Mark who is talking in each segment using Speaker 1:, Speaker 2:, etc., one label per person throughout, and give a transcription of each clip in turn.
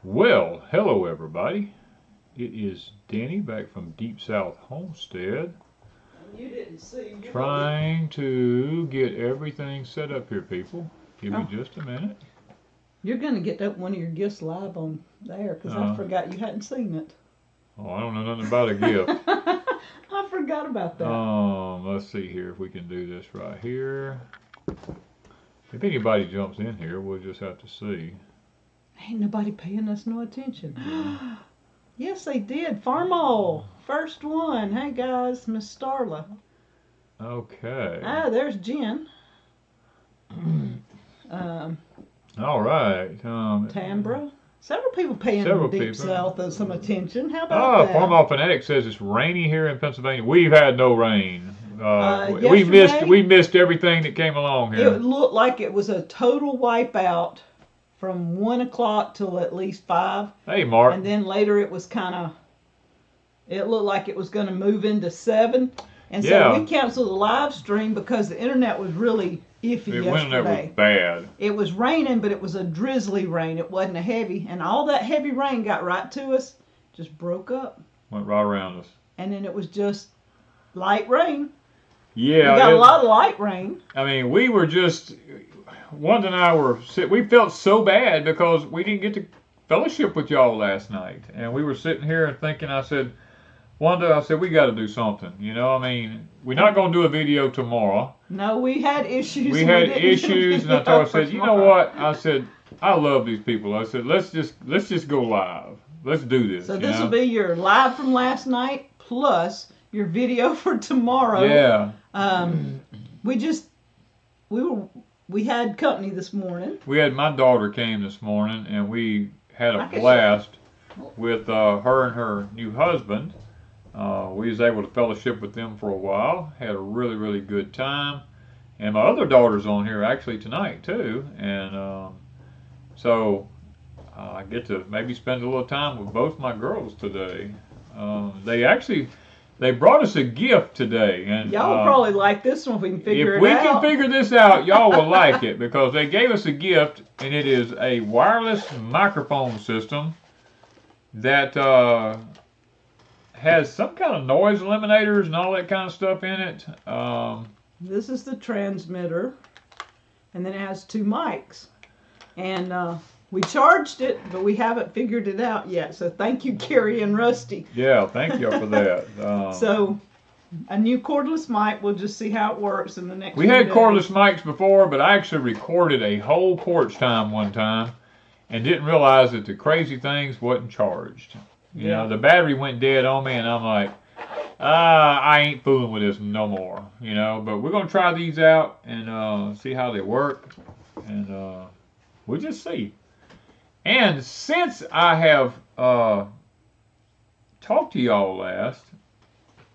Speaker 1: Well, hello everybody. It is Danny back from Deep South Homestead,
Speaker 2: You didn't see.
Speaker 1: trying to get everything set up here, people. Give me just a minute.
Speaker 2: You're gonna get that one of your gifts live on there because I forgot you hadn't seen it.
Speaker 1: Oh, I don't know nothing about a gift.
Speaker 2: I forgot about that.
Speaker 1: Let's see here if we can do this right here. If anybody jumps in here, we'll just have to see.
Speaker 2: Ain't nobody paying us no attention. Yes, they did. Farmall, first one. Hey guys, Miss Starla.
Speaker 1: Okay.
Speaker 2: There's Jen.
Speaker 1: All right.
Speaker 2: Tambra. Several people paying Deep South some attention. How about that?
Speaker 1: Farmall Fanatic says it's rainy here in Pennsylvania. We've had no rain.
Speaker 2: Yesterday,
Speaker 1: we missed everything that came along here.
Speaker 2: It looked like it was a total wipeout from 1 o'clock till at least 5.
Speaker 1: Hey, Mark.
Speaker 2: And then later it was it looked like it was going to move into 7. And so we canceled the live stream because the internet was really iffy yesterday.
Speaker 1: The internet was bad.
Speaker 2: It was raining, but it was a drizzly rain. It wasn't a heavy. And all that heavy rain got right to us, just broke up.
Speaker 1: Went right around us.
Speaker 2: And then it was just light rain.
Speaker 1: Yeah.
Speaker 2: We got a lot of light rain.
Speaker 1: I mean, we were just, Wanda and I we felt so bad because we didn't get to fellowship with y'all last night. And we were sitting here and thinking, I said, Wanda, we got to do something. You know, I mean, we're not going to do a video tomorrow.
Speaker 2: No, we had issues.
Speaker 1: We had issues, and I said, you know what? I said, I love these people. I said, let's just go live. Let's do this.
Speaker 2: So this will be your live from last night plus your video for tomorrow.
Speaker 1: Yeah.
Speaker 2: We had company this morning.
Speaker 1: My daughter came this morning, and we had a blast with her and her new husband. We was able to fellowship with them for a while. Had a really, really good time. And my other daughter's on here actually tonight too. And so I get to maybe spend a little time with both my girls today. They brought us a gift today. And
Speaker 2: y'all will probably like this one if we can figure it out.
Speaker 1: If we can figure this out, y'all will like it because they gave us a gift, and it is a wireless microphone system that has some kind of noise eliminators and all that kind of stuff in it.
Speaker 2: This is the transmitter, and then it has 2 mics. And we charged it, but we haven't figured it out yet. So thank you, Carrie and Rusty.
Speaker 1: Yeah, thank you for that.
Speaker 2: So a new cordless mic. We'll just see how it works in the next.
Speaker 1: We had cordless mics before, but I actually recorded a whole porch time one time, and didn't realize that the crazy things wasn't charged. You know, the battery went dead on me, and I'm like, I ain't fooling with this no more. You know, but we're gonna try these out and see how they work, and we'll just see. And since I have talked to y'all last,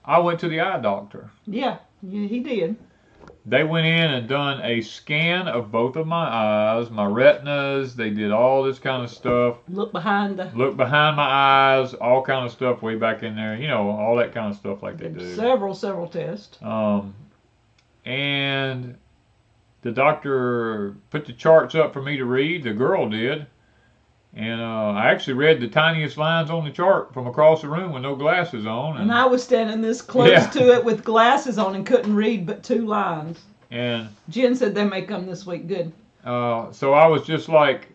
Speaker 1: I went to the eye doctor.
Speaker 2: Yeah, he did.
Speaker 1: They went in and done a scan of both of my eyes, my retinas. They did all this kind of stuff. Look behind my eyes, all kind of stuff way back in there. You know, all that kind of stuff like they do.
Speaker 2: Several tests.
Speaker 1: And the doctor put the charts up for me to read. The girl did. And I actually read the tiniest lines on the chart from across the room with no glasses on.
Speaker 2: And I was standing this close to it with glasses on and couldn't read but 2 lines.
Speaker 1: And
Speaker 2: Jen said they may come this week. Good.
Speaker 1: So I was just like,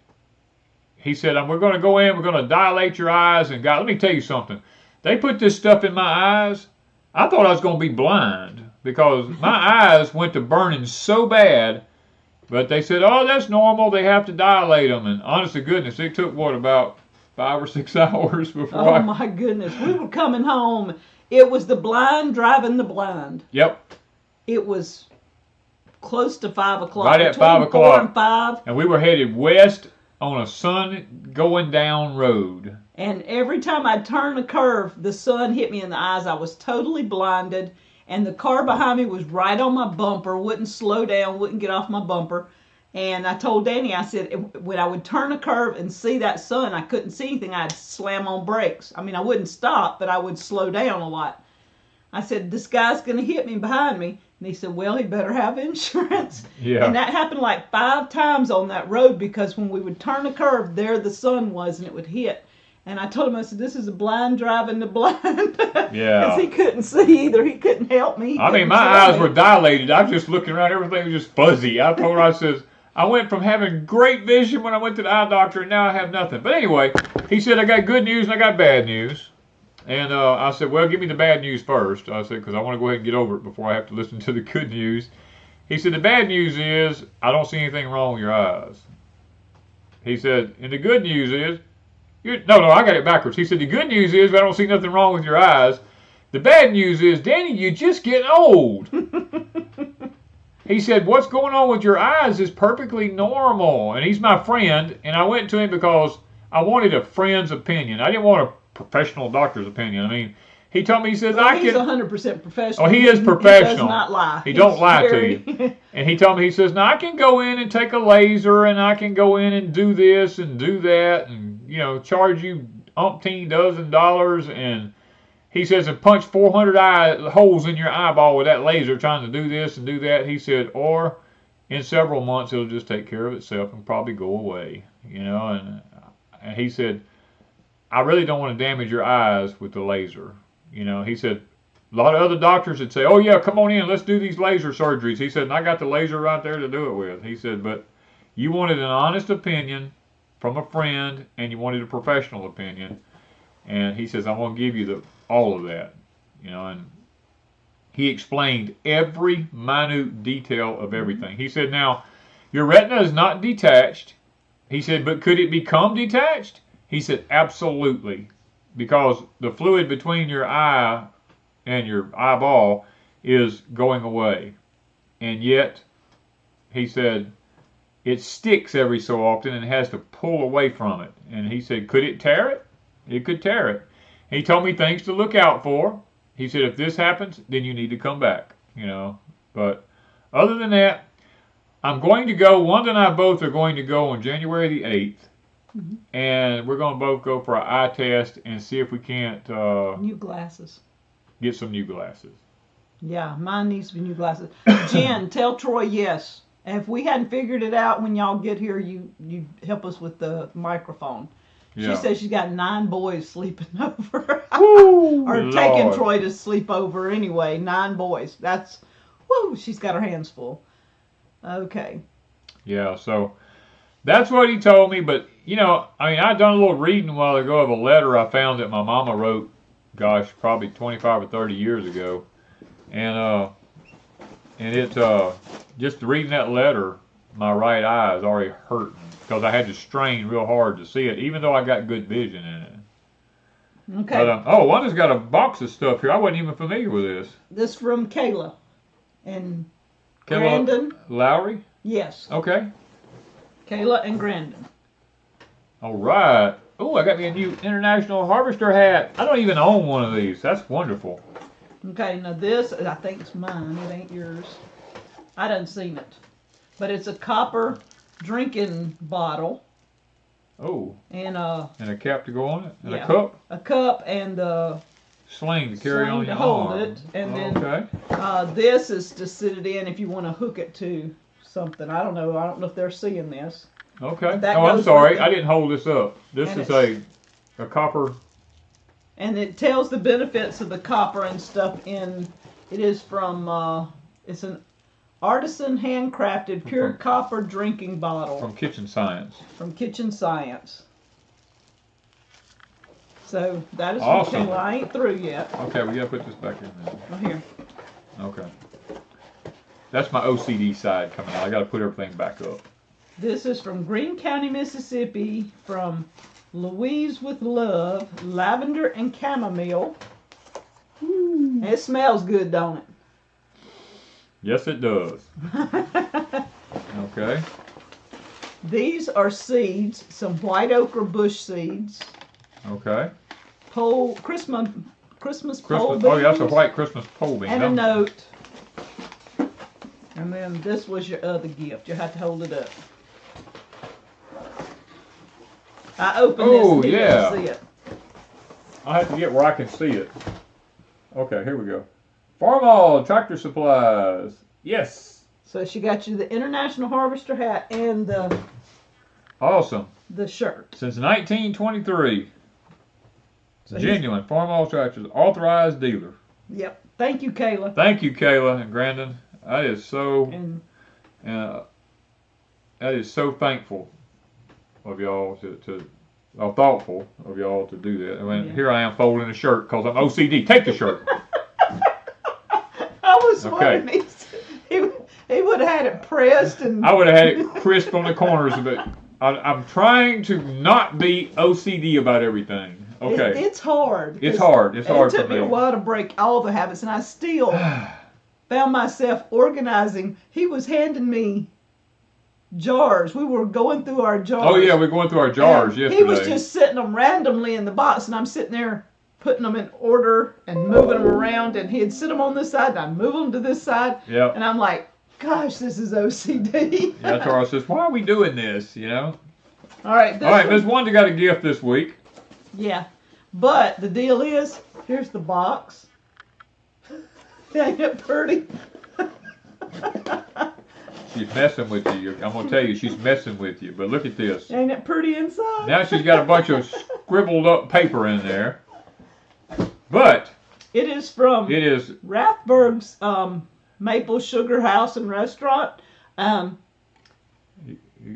Speaker 1: he said, we're going to go in, we're going to dilate your eyes. And God, let me tell you something. They put this stuff in my eyes. I thought I was going to be blind because my eyes went to burning so bad. But they said, oh, that's normal. They have to dilate them. And honest to goodness, it took, about 5 or 6 hours before
Speaker 2: my goodness. We were coming home. It was the blind driving the blind.
Speaker 1: Yep.
Speaker 2: It was close to 5 o'clock.
Speaker 1: Right at 5 o'clock.
Speaker 2: 4 and 5.
Speaker 1: And we were headed west on a sun going down road.
Speaker 2: And every time I turned a curve, the sun hit me in the eyes. I was totally blinded. And the car behind me was right on my bumper, wouldn't slow down, wouldn't get off my bumper. And I told Danny, I said, when I would turn a curve and see that sun, I couldn't see anything. I'd slam on brakes. I mean, I wouldn't stop, but I would slow down a lot. I said, this guy's going to hit me behind me. And he said, well, he better have insurance.
Speaker 1: Yeah.
Speaker 2: And that happened like 5 times on that road, because when we would turn a curve, there the sun was and it would hit. And I told him, I said, this is a blind driving the blind.
Speaker 1: Yeah.
Speaker 2: Because he couldn't see either. He couldn't help me.
Speaker 1: I mean, my eyes were dilated. I was just looking around. Everything was just fuzzy. I told her, I says, I went from having great vision when I went to the eye doctor, and now I have nothing. But anyway, he said, I got good news and I got bad news. And I said, well, give me the bad news first. I said, because I want to go ahead and get over it before I have to listen to the good news. He said, the bad news is I don't see anything wrong with your eyes. He said, and the good news is, no, I got it backwards. He said, the good news is I don't see nothing wrong with your eyes. The bad news is, Danny, you're just getting old. He said, what's going on with your eyes is perfectly normal. And he's my friend, and I went to him because I wanted a friend's opinion. I didn't want a professional doctor's opinion. I mean, he told me, he says,
Speaker 2: well, he's 100% professional.
Speaker 1: Oh, he is professional.
Speaker 2: He does not lie.
Speaker 1: He don't lie to you. And he told me, he says, now I can go in and take a laser, and I can go in and do this and do that, and, you know, charge you umpteen dozen dollars, and he says, and punch 400 holes in your eyeball with that laser trying to do this and do that. He said, or in several months it'll just take care of itself and probably go away, you know. And he said, I really don't want to damage your eyes with the laser. You know, he said, a lot of other doctors would say, oh yeah, come on in, let's do these laser surgeries. He said, and I got the laser right there to do it with. He said, but you wanted an honest opinion from a friend, and you wanted a professional opinion. And he says, I want to give you all of that. You know, and he explained every minute detail of everything. He said, now, your retina is not detached. He said, but could it become detached? He said, absolutely, because the fluid between your eye and your eyeball is going away. And yet, he said, it sticks every so often and has to pull away from it. And he said, could it tear it? It could tear it. He told me things to look out for. He said, if this happens, then you need to come back, you know. But other than that, I'm going to go. Wanda and I both are going to go on January the 8th. Mm-hmm. And we're going to both go for an eye test and see if we can't
Speaker 2: new glasses.
Speaker 1: Get some new glasses.
Speaker 2: Yeah, mine needs to be new glasses. Jen, tell Troy yes. And if we hadn't figured it out when y'all get here, you help us with the microphone. Yeah. She says she's got 9 boys sleeping over.
Speaker 1: Woo,
Speaker 2: or
Speaker 1: Lord.
Speaker 2: Taking Troy to sleep over anyway. 9 boys. That's, whoo, she's got her hands full. Okay.
Speaker 1: Yeah, so that's what he told me. But, you know, I mean, I'd done a little reading a while ago of a letter I found that my mama wrote, gosh, probably 25 or 30 years ago. And it, just reading that letter, my right eye is already hurting because I had to strain real hard to see it, even though I got good vision in it.
Speaker 2: Okay.
Speaker 1: But, oh, Wanda's got a box of stuff here. I wasn't even familiar with this.
Speaker 2: This from Kayla and
Speaker 1: Kayla
Speaker 2: Grandin.
Speaker 1: Lowry?
Speaker 2: Yes.
Speaker 1: Okay.
Speaker 2: Kayla and Grandin.
Speaker 1: All right. Oh, I got me a new International Harvester hat. I don't even own one of these. That's wonderful.
Speaker 2: Okay, now this, I think it's mine. It ain't yours. I done seen it. But it's a copper drinking bottle.
Speaker 1: Oh.
Speaker 2: And a
Speaker 1: cap to go on it? And
Speaker 2: yeah,
Speaker 1: a cup?
Speaker 2: A cup and the
Speaker 1: sling to carry on your
Speaker 2: hold
Speaker 1: arm.
Speaker 2: it. And
Speaker 1: okay.
Speaker 2: Then this is to sit it in if you want to hook it to something. I don't know. I don't know if they're seeing this.
Speaker 1: Okay. Oh, I'm sorry. I didn't hold this up. This
Speaker 2: and
Speaker 1: is a copper.
Speaker 2: And it tells the benefits of the copper and stuff in. It is from, it's an artisan handcrafted pure copper drinking bottle.
Speaker 1: From Kitchen Science.
Speaker 2: From Kitchen Science. So that is
Speaker 1: awesome.
Speaker 2: Well, I ain't through yet.
Speaker 1: Okay, we gotta put this back in there.
Speaker 2: Oh, here.
Speaker 1: Okay. That's my OCD side coming out. I gotta put everything back up.
Speaker 2: This is from Greene County, Mississippi, from Louise with Love, lavender and chamomile. Ooh. It smells good, don't it?
Speaker 1: Yes, it does. Okay.
Speaker 2: These are seeds, some white ochre bush seeds.
Speaker 1: Okay.
Speaker 2: Christmas pole beans.
Speaker 1: Oh, yeah, that's a white Christmas pole bean.
Speaker 2: And a note. And then this was your other gift. You have to hold it up. I opened this and you can see it.
Speaker 1: I have to get where I can see it. Okay, here we go. Farmall Tractor Supplies. Yes.
Speaker 2: So she got you the International Harvester hat and
Speaker 1: Awesome.
Speaker 2: the shirt.
Speaker 1: Since 1923.
Speaker 2: So
Speaker 1: Genuine Farmall Tractors, authorized dealer.
Speaker 2: Yep. Thank you, Kayla.
Speaker 1: Thank you, Kayla and Grandin. That is so,
Speaker 2: And
Speaker 1: that is so thankful of y'all thoughtful of y'all to do that. I mean,
Speaker 2: Yeah.
Speaker 1: here I am folding a shirt because I'm OCD. Take the shirt.
Speaker 2: I was
Speaker 1: Okay.
Speaker 2: wondering, he would have had it pressed and.
Speaker 1: I would have had it crisp on the corners, but I'm trying to not be OCD about everything. Okay.
Speaker 2: It's hard.
Speaker 1: It's hard. It's hard
Speaker 2: It took
Speaker 1: for
Speaker 2: me a
Speaker 1: me.
Speaker 2: while to break all the habits, and I still found myself organizing. He was handing me jars. We were going through our jars.
Speaker 1: Oh yeah, we're going through our jars
Speaker 2: And
Speaker 1: yesterday.
Speaker 2: He was just setting them randomly in the box, and I'm sitting there putting them in order and moving them around, and he'd sit them on this side, and I'd move them to this side.
Speaker 1: Yep.
Speaker 2: And I'm like, gosh, this is OCD.
Speaker 1: Yeah, Tara says, why are we doing this, you know?
Speaker 2: All right.
Speaker 1: All right, Miss Wanda got a gift this week.
Speaker 2: Yeah. But the deal is, here's the box. Ain't it pretty?
Speaker 1: She's messing with you. I'm going to tell you, she's messing with you. But look at this.
Speaker 2: Ain't it pretty inside?
Speaker 1: Now she's got a bunch of scribbled up paper in there. But
Speaker 2: It is from
Speaker 1: it is,
Speaker 2: Rathburg's Maple Sugar House and Restaurant.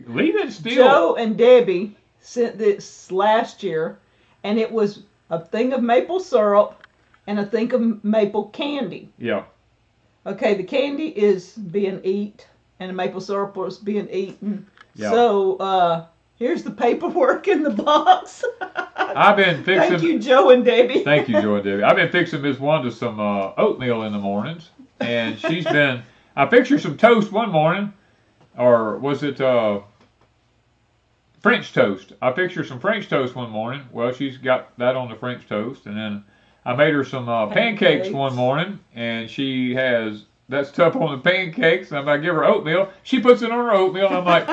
Speaker 1: leave it still.
Speaker 2: Joe and Debbie sent this last year, and it was a thing of maple syrup and a thing of maple candy.
Speaker 1: Yeah.
Speaker 2: Okay, the candy is being eaten, and the maple syrup was being eaten.
Speaker 1: Yeah.
Speaker 2: So, here's the paperwork in the box.
Speaker 1: I've been fixing.
Speaker 2: Thank you, Joe and Debbie.
Speaker 1: Thank you, Joe and Debbie. I've been fixing Miss Wanda some oatmeal in the mornings, and she's been. I fixed her some toast one morning, or was it French toast? I fixed her some French toast one morning. Well, she's got that on the French toast, and then I made her some pancakes one morning, and she has that stuff on the pancakes. And I give her oatmeal. She puts it on her oatmeal, and I'm like,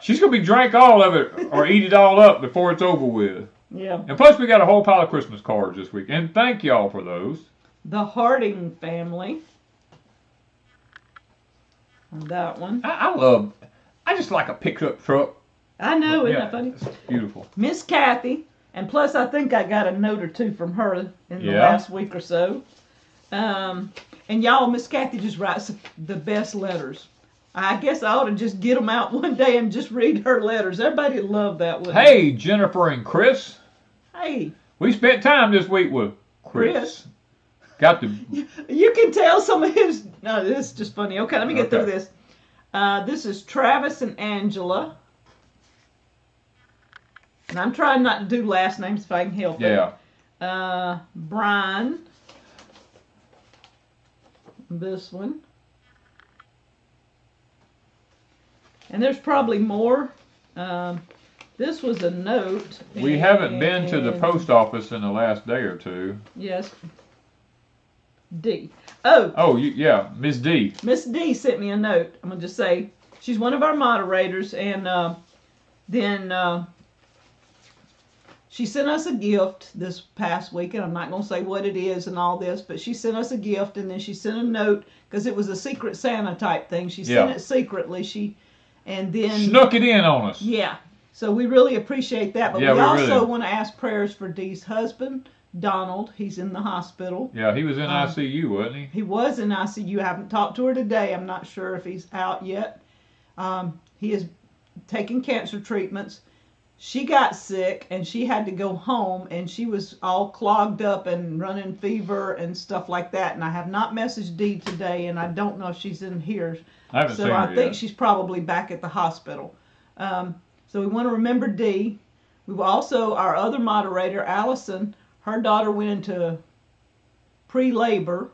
Speaker 1: she's gonna be drank all of it or eat it all up before it's over with.
Speaker 2: Yeah.
Speaker 1: And plus, we got a whole pile of Christmas cards this week, and thank y'all for those.
Speaker 2: The Harding family. And that one.
Speaker 1: I just like a pickup truck.
Speaker 2: I know, isn't that funny?
Speaker 1: It's beautiful.
Speaker 2: Miss Kathy, and plus I think I got a note or two from her in the
Speaker 1: Yeah.
Speaker 2: last week or so. And y'all, Miss Kathy just writes the best letters. I guess I ought to just get them out one day and just read her letters. Everybody would love that one.
Speaker 1: Hey, Jennifer and Chris.
Speaker 2: Hey.
Speaker 1: We spent time this week with Chris. Got the.
Speaker 2: You can tell some of his. No, this is just funny. Okay, let me get through this. This is Travis and Angela. And I'm trying not to do last names if I can help it.
Speaker 1: Yeah.
Speaker 2: Brian. This one. And there's probably more. This was a note.
Speaker 1: We haven't been to the post office in the last day or two.
Speaker 2: Yes. D. Oh.
Speaker 1: Oh, yeah, Miss D.
Speaker 2: Miss D sent me a note. I'm going to just say, she's one of our moderators, and then she sent us a gift this past week, and I'm not going to say what it is and all this, but she sent us a gift, and then she sent a note, because it was a Secret Santa type thing. She sent it secretly. And then
Speaker 1: Snuck it in on us.
Speaker 2: Yeah. So we really appreciate that, but
Speaker 1: Yeah,
Speaker 2: we also
Speaker 1: really.
Speaker 2: want to ask prayers for Dee's husband, Donald. He's in the hospital.
Speaker 1: Yeah, he was in ICU, wasn't he?
Speaker 2: He was in ICU. I haven't talked to her today. I'm not sure if he's out yet. He is taking cancer treatments. She got sick, and she had to go home, and she was all clogged up and running fever and stuff like that. And I have not messaged Dee today, and I don't know if she's in here.
Speaker 1: I haven't seen her
Speaker 2: I think
Speaker 1: yet.
Speaker 2: she's probably back at the hospital. So we want to remember Dee. We've also, our other moderator, Allison, her daughter went into pre-labor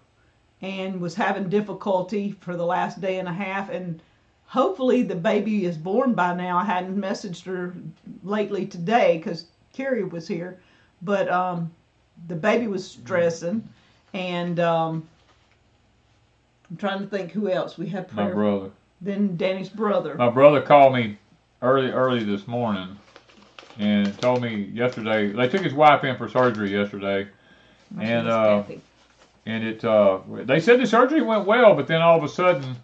Speaker 2: and was having difficulty for the last day and a half, and hopefully the baby is born by now. I hadn't messaged her lately today because Carrie was here, but the baby was stressing, and I'm trying to think who else we had prayer.
Speaker 1: My brother.
Speaker 2: Then Danny's brother.
Speaker 1: My brother called me early this morning and told me yesterday, they took his wife in for surgery yesterday, and and they said the surgery went well, but then all of a sudden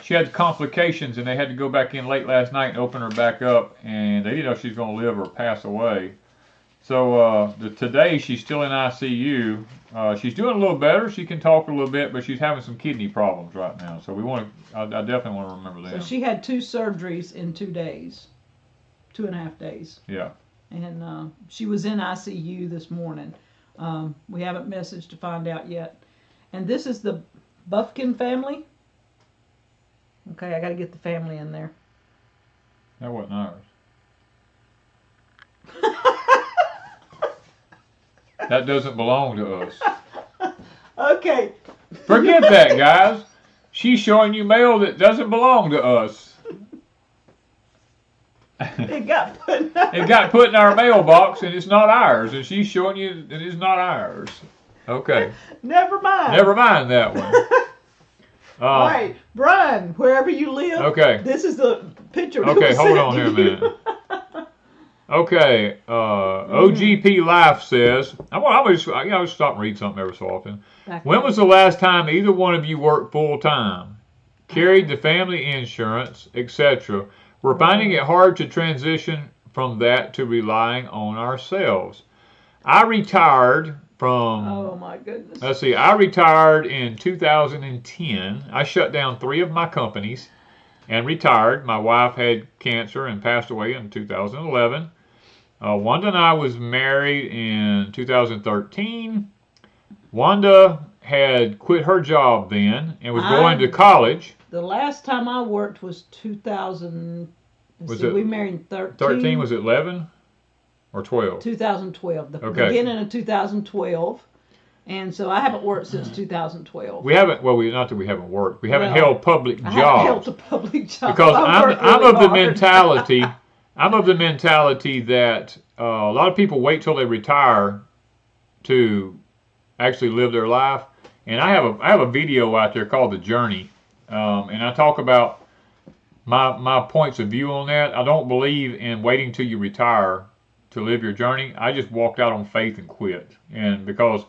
Speaker 1: she had complications, and they had to go back in late last night and open her back up, and they didn't know if she's going to live or pass away. So today she's still in ICU. She's doing a little better. She can talk a little bit, but she's having some kidney problems right now. So I definitely want to remember them.
Speaker 2: So she had 2 surgeries in 2 days, 2.5 days.
Speaker 1: Yeah.
Speaker 2: And she was in ICU this morning. We haven't messaged to find out yet. And this is the Buffkin family. Okay, I got to get the family in there.
Speaker 1: That wasn't ours. That doesn't belong to us.
Speaker 2: Okay.
Speaker 1: Forget that, guys. She's showing you mail that doesn't belong to us.
Speaker 2: It got
Speaker 1: put in our mailbox, and it's not ours. And she's showing you that it's not ours. Okay.
Speaker 2: Never mind.
Speaker 1: Never mind that one.
Speaker 2: All right, Brian, wherever you live.
Speaker 1: Okay.
Speaker 2: This is the picture.
Speaker 1: Okay, hold on here a minute. Okay, OGP Life says, I just stop and read something every so often. When was the last time either one of you worked full time, carried the family insurance, etc.? We're finding it hard to transition from that to relying on ourselves. I retired from,
Speaker 2: oh my goodness.
Speaker 1: Let's see, I retired in 2010. I shut down 3 of my companies and retired. My wife had cancer and passed away in 2011. Wanda and I was married in 2013. Wanda had quit her job then and was going to college.
Speaker 2: The last time I worked was 2000. We married in 13.
Speaker 1: 13, was it 11 or 12?
Speaker 2: 2012. The beginning of 2012. And so I haven't worked since 2012.
Speaker 1: We haven't, not that we haven't worked. We haven't held public jobs. I haven't held
Speaker 2: a public job.
Speaker 1: Because I'm of the mentality, that a lot of people wait till they retire to actually live their life. And I have a video out there called The Journey. And I talk about my points of view on that. I don't believe in waiting till you retire to live your journey. I just walked out on faith and quit. And because,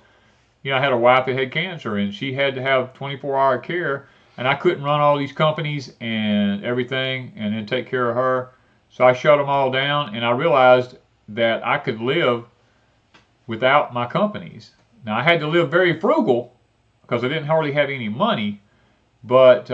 Speaker 1: I had a wife that had cancer, and she had to have 24-hour care, and I couldn't run all these companies and everything and then take care of her. So I shut them all down, and I realized that I could live without my companies. Now, I had to live very frugal because I didn't hardly have any money, but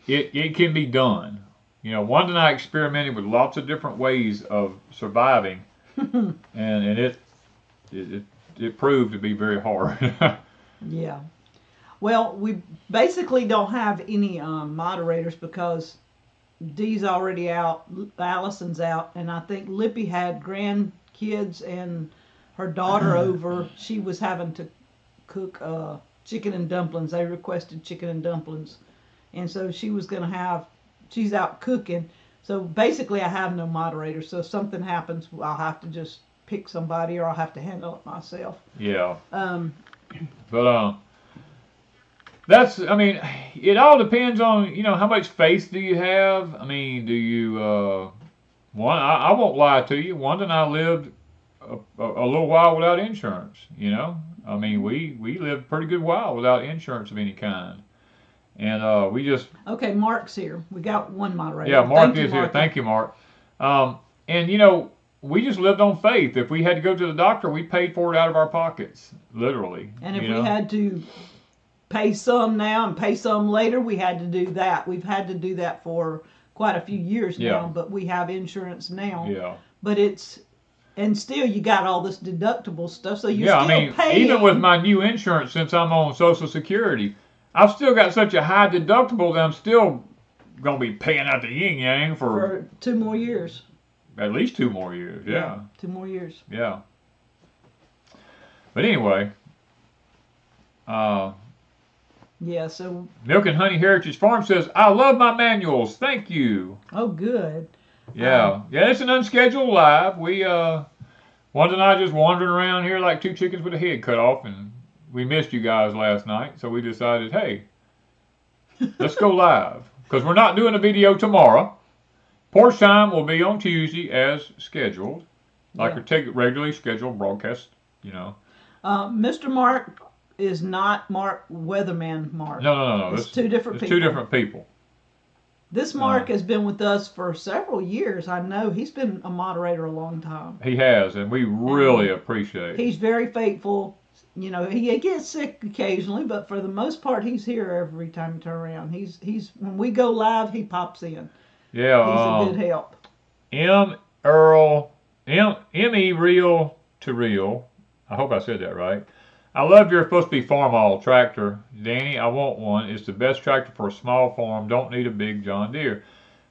Speaker 1: it can be done. Wanda and I experimented with lots of different ways of surviving, and it proved to be very hard.
Speaker 2: Yeah. Well, we basically don't have any moderators because Dee's already out, Allison's out, and I think Lippy had grandkids and her daughter over. She was having to cook chicken and dumplings. They requested chicken and dumplings. And so she's out cooking. So basically I have no moderator. So if something happens, I'll have to just pick somebody or I'll have to handle it myself.
Speaker 1: Yeah. But it all depends on, how much faith do you have? Do you, I won't lie to you. Wanda and I lived a little while without insurance, we lived a pretty good while without insurance of any kind. And we just...
Speaker 2: Okay, Mark's here. We got one moderator.
Speaker 1: Yeah, Mark is here. Thank you, Mark. And, we just lived on faith. If we had to go to the doctor, we paid for it out of our pockets, literally.
Speaker 2: And if we had to pay some now and pay some later, we had to do that. We've had to do that for quite a few years now, but we have insurance now.
Speaker 1: Yeah.
Speaker 2: But and still you got all this deductible stuff, so you're still paying.
Speaker 1: Even with my new insurance, since I'm on Social Security, I've still got such a high deductible that I'm still going to be paying out the yin-yang for
Speaker 2: 2 more years.
Speaker 1: At least 2 more years, yeah.
Speaker 2: 2 more years.
Speaker 1: Yeah. But anyway,
Speaker 2: yeah, so...
Speaker 1: Milk and Honey Heritage Farm says, I love my manuals. Thank you.
Speaker 2: Oh, good.
Speaker 1: Yeah. It's an unscheduled live. We, Wanda and I just wandering around here like 2 chickens with a head cut off, and we missed you guys last night, so we decided, hey, let's go live. Because we're not doing a video tomorrow. Porch Time will be on Tuesday as scheduled, like our regularly scheduled broadcast,
Speaker 2: Mr. Mark is not Mark Weatherman Mark.
Speaker 1: No.
Speaker 2: It's two different people.
Speaker 1: Two different people.
Speaker 2: This Mark has been with us for several years. I know he's been a moderator a long time.
Speaker 1: He has, and we really appreciate it.
Speaker 2: He's very faithful. You know, he gets sick occasionally, but for the most part, he's here every time you turn around. He's when we go live, he pops in.
Speaker 1: Yeah,
Speaker 2: he's a good help.
Speaker 1: M.E. Real to Real. I hope I said that right. I love your supposed to be farm-all tractor. Danny, I want one. It's the best tractor for a small farm. Don't need a big John Deere.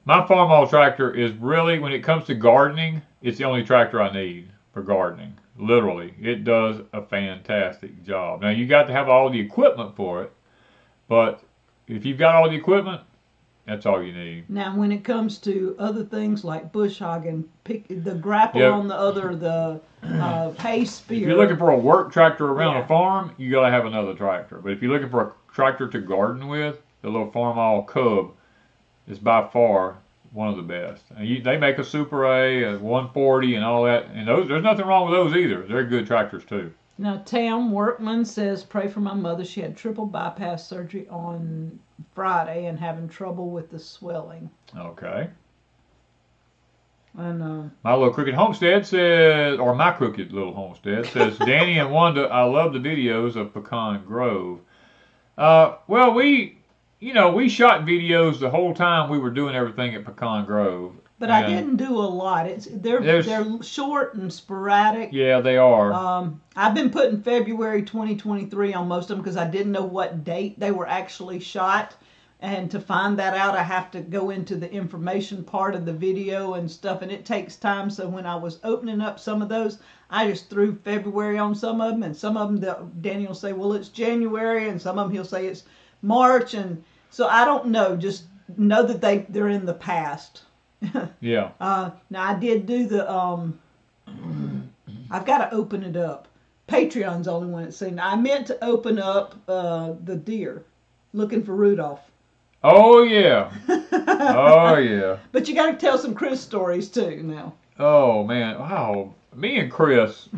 Speaker 1: My farm-all tractor is really, when it comes to gardening, it's the only tractor I need for gardening. Literally. It does a fantastic job. Now, you got to have all the equipment for it, but if you've got all the equipment, that's all you need.
Speaker 2: Now, when it comes to other things like bush hogging, pick the grapple on the other, the hay spear.
Speaker 1: If you're looking for a work tractor around a farm, you got to have another tractor. But if you're looking for a tractor to garden with, the little farm-all Cub is by far one of the best. And they make a Super A, a 140, and all that. And there's nothing wrong with those either. They're good tractors too.
Speaker 2: Now, Tam Workman says, pray for my mother. She had triple bypass surgery on Friday and having trouble with the swelling.
Speaker 1: Okay.
Speaker 2: And
Speaker 1: my little crooked homestead says, or my crooked little homestead says, Danny and Wanda, I love the videos of Pecan Grove. Well, we shot videos the whole time we were doing everything at Pecan Grove.
Speaker 2: But I didn't do a lot. They're short and sporadic.
Speaker 1: Yeah, they are.
Speaker 2: I've been putting February 2023 on most of them because I didn't know what date they were actually shot. And to find that out, I have to go into the information part of the video and stuff, and it takes time. So when I was opening up some of those, I just threw February on some of them, and some of them Daniel will say, well, it's January, and some of them he'll say it's March, and so I don't know. Just know that they're in the past.
Speaker 1: Yeah.
Speaker 2: Now I did do the I've got to open it up. Patreon's the only one that's seen. I meant to open up the deer, looking for Rudolph.
Speaker 1: Oh yeah. Oh yeah.
Speaker 2: But you got to tell some Chris stories too now.
Speaker 1: Oh man, wow. Me and Chris,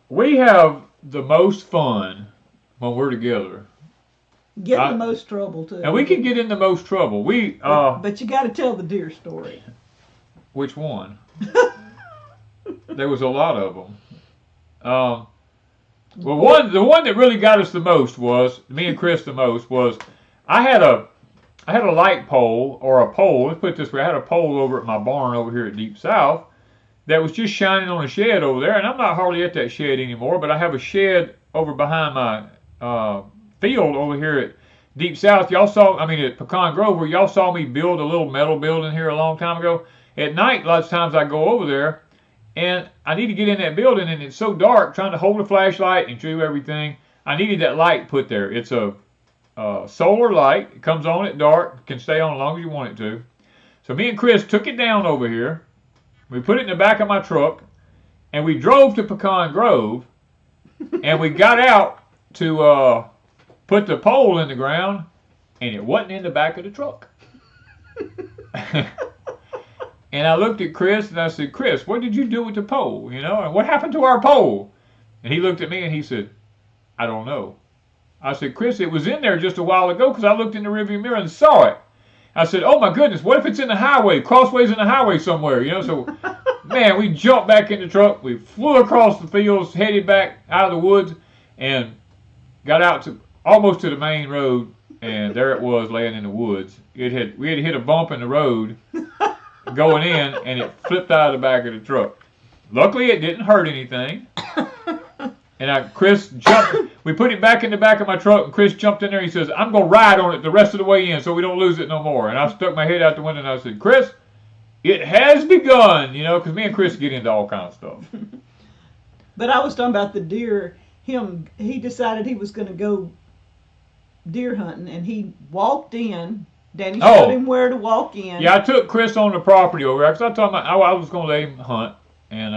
Speaker 1: we have the most fun when we're together.
Speaker 2: Get in the most trouble too.
Speaker 1: And we can get in the most trouble.
Speaker 2: But you got to tell the deer story.
Speaker 1: Which one? There was a lot of them. Well, the one that really got us the most was me and Chris. The most was I had a light pole or a pole. Let's put it this way: I had a pole over at my barn over here at Deep South that was just shining on a shed over there, and I'm not hardly at that shed anymore. But I have a shed over behind my field over here at Deep South. At Pecan Grove, where y'all saw me build a little metal building here a long time ago. At night, lots of times I go over there, and I need to get in that building, and it's so dark, trying to hold a flashlight and do everything. I needed that light put there. It's a solar light. It comes on at dark, can stay on as long as you want it to. So me and Chris took it down over here. We put it in the back of my truck, and we drove to Pecan Grove, and we got out to put the pole in the ground, and it wasn't in the back of the truck. And I looked at Chris, and I said, Chris, what did you do with the pole? And what happened to our pole? And he looked at me, and he said, I don't know. I said, Chris, it was in there just a while ago because I looked in the rearview mirror and saw it. I said, oh, my goodness, what if it's in the highway, crossways in the highway somewhere? So, man, we jumped back in the truck. We flew across the fields, headed back out of the woods, and got out to almost to the main road, and there it was laying in the woods. We had hit a bump in the road going in, and it flipped out of the back of the truck. Luckily, it didn't hurt anything. And Chris jumped. We put it back in the back of my truck, and Chris jumped in there. He says, I'm going to ride on it the rest of the way in so we don't lose it no more. And I stuck my head out the window, and I said, Chris, it has begun, because me and Chris get into all kinds of stuff.
Speaker 2: But I was talking about the deer. He decided he was going to go deer hunting, and he walked in. Danny showed him where to walk in.
Speaker 1: Yeah, I took Chris on the property over there because I told him I was going to let him hunt, and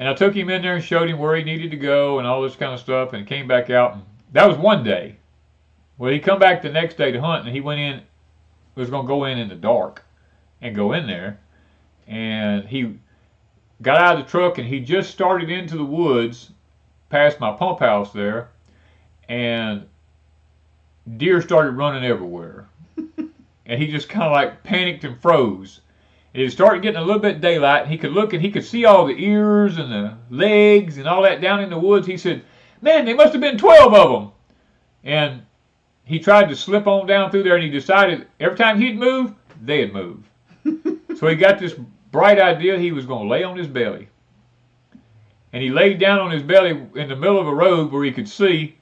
Speaker 1: I took him in there and showed him where he needed to go and all this kind of stuff, and came back out. And that was one day. Well, he come back the next day to hunt, and he went in. Was going to go in the dark, and go in there, and he got out of the truck, and he just started into the woods past my pump house there, and deer started running everywhere. And he just kind of like panicked and froze. And it started getting a little bit of daylight, and he could look and he could see all the ears and the legs and all that down in the woods. He said, "Man, there must have been 12 of them." And he tried to slip on down through there, and he decided every time he'd move, they'd move. So he got this bright idea he was going to lay on his belly. And he laid down on his belly in the middle of a road where he could see,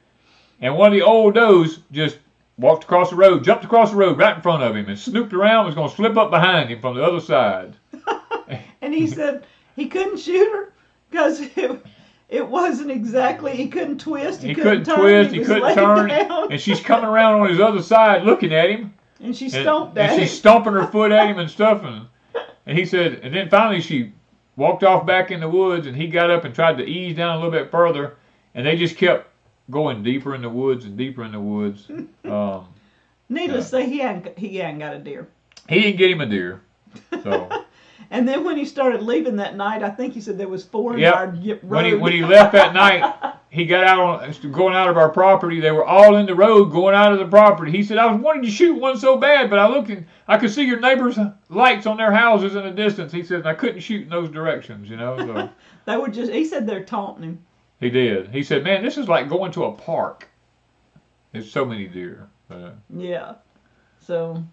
Speaker 1: and one of the old does just walked across the road, jumped across the road right in front of him, and snooped around, was going to slip up behind him from the other side.
Speaker 2: And he said he couldn't shoot her because it wasn't exactly, he couldn't twist,
Speaker 1: he couldn't turn, twist, he couldn't turn, down. And she's coming around on his other side looking at him.
Speaker 2: And she stomped at him.
Speaker 1: And she's stomping her foot at him and stuff. And he said, and then finally she walked off back in the woods, and he got up and tried to ease down a little bit further, and they just kept going deeper in the woods and deeper in the woods.
Speaker 2: Needless to say, he hadn't got a deer.
Speaker 1: He didn't get him a deer. So.
Speaker 2: And then when he started leaving that night, I think he said there was 4 in our road.
Speaker 1: When he left that night, he got out going out of our property. They were all in the road going out of the property. He said, "I was wanting to shoot one so bad, but I looked and I could see your neighbors' lights on their houses in the distance." He said, and I couldn't shoot in those directions, you know. So.
Speaker 2: They were just, he said they're taunting him.
Speaker 1: He did. He said, "Man, this is like going to a park. There's so many deer."
Speaker 2: Yeah. So,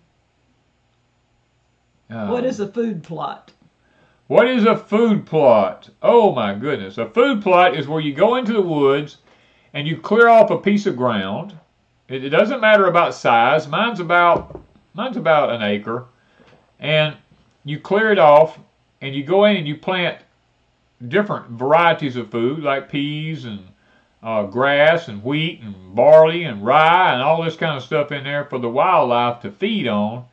Speaker 2: what is a food plot?
Speaker 1: What is a food plot? Oh my goodness. A food plot is where you go into the woods and you clear off a piece of ground. It doesn't matter about size. Mine's about an acre. And you clear it off and you go in and you plant different varieties of food like peas and grass and wheat and barley and rye and all this kind of stuff in there for the wildlife to feed on.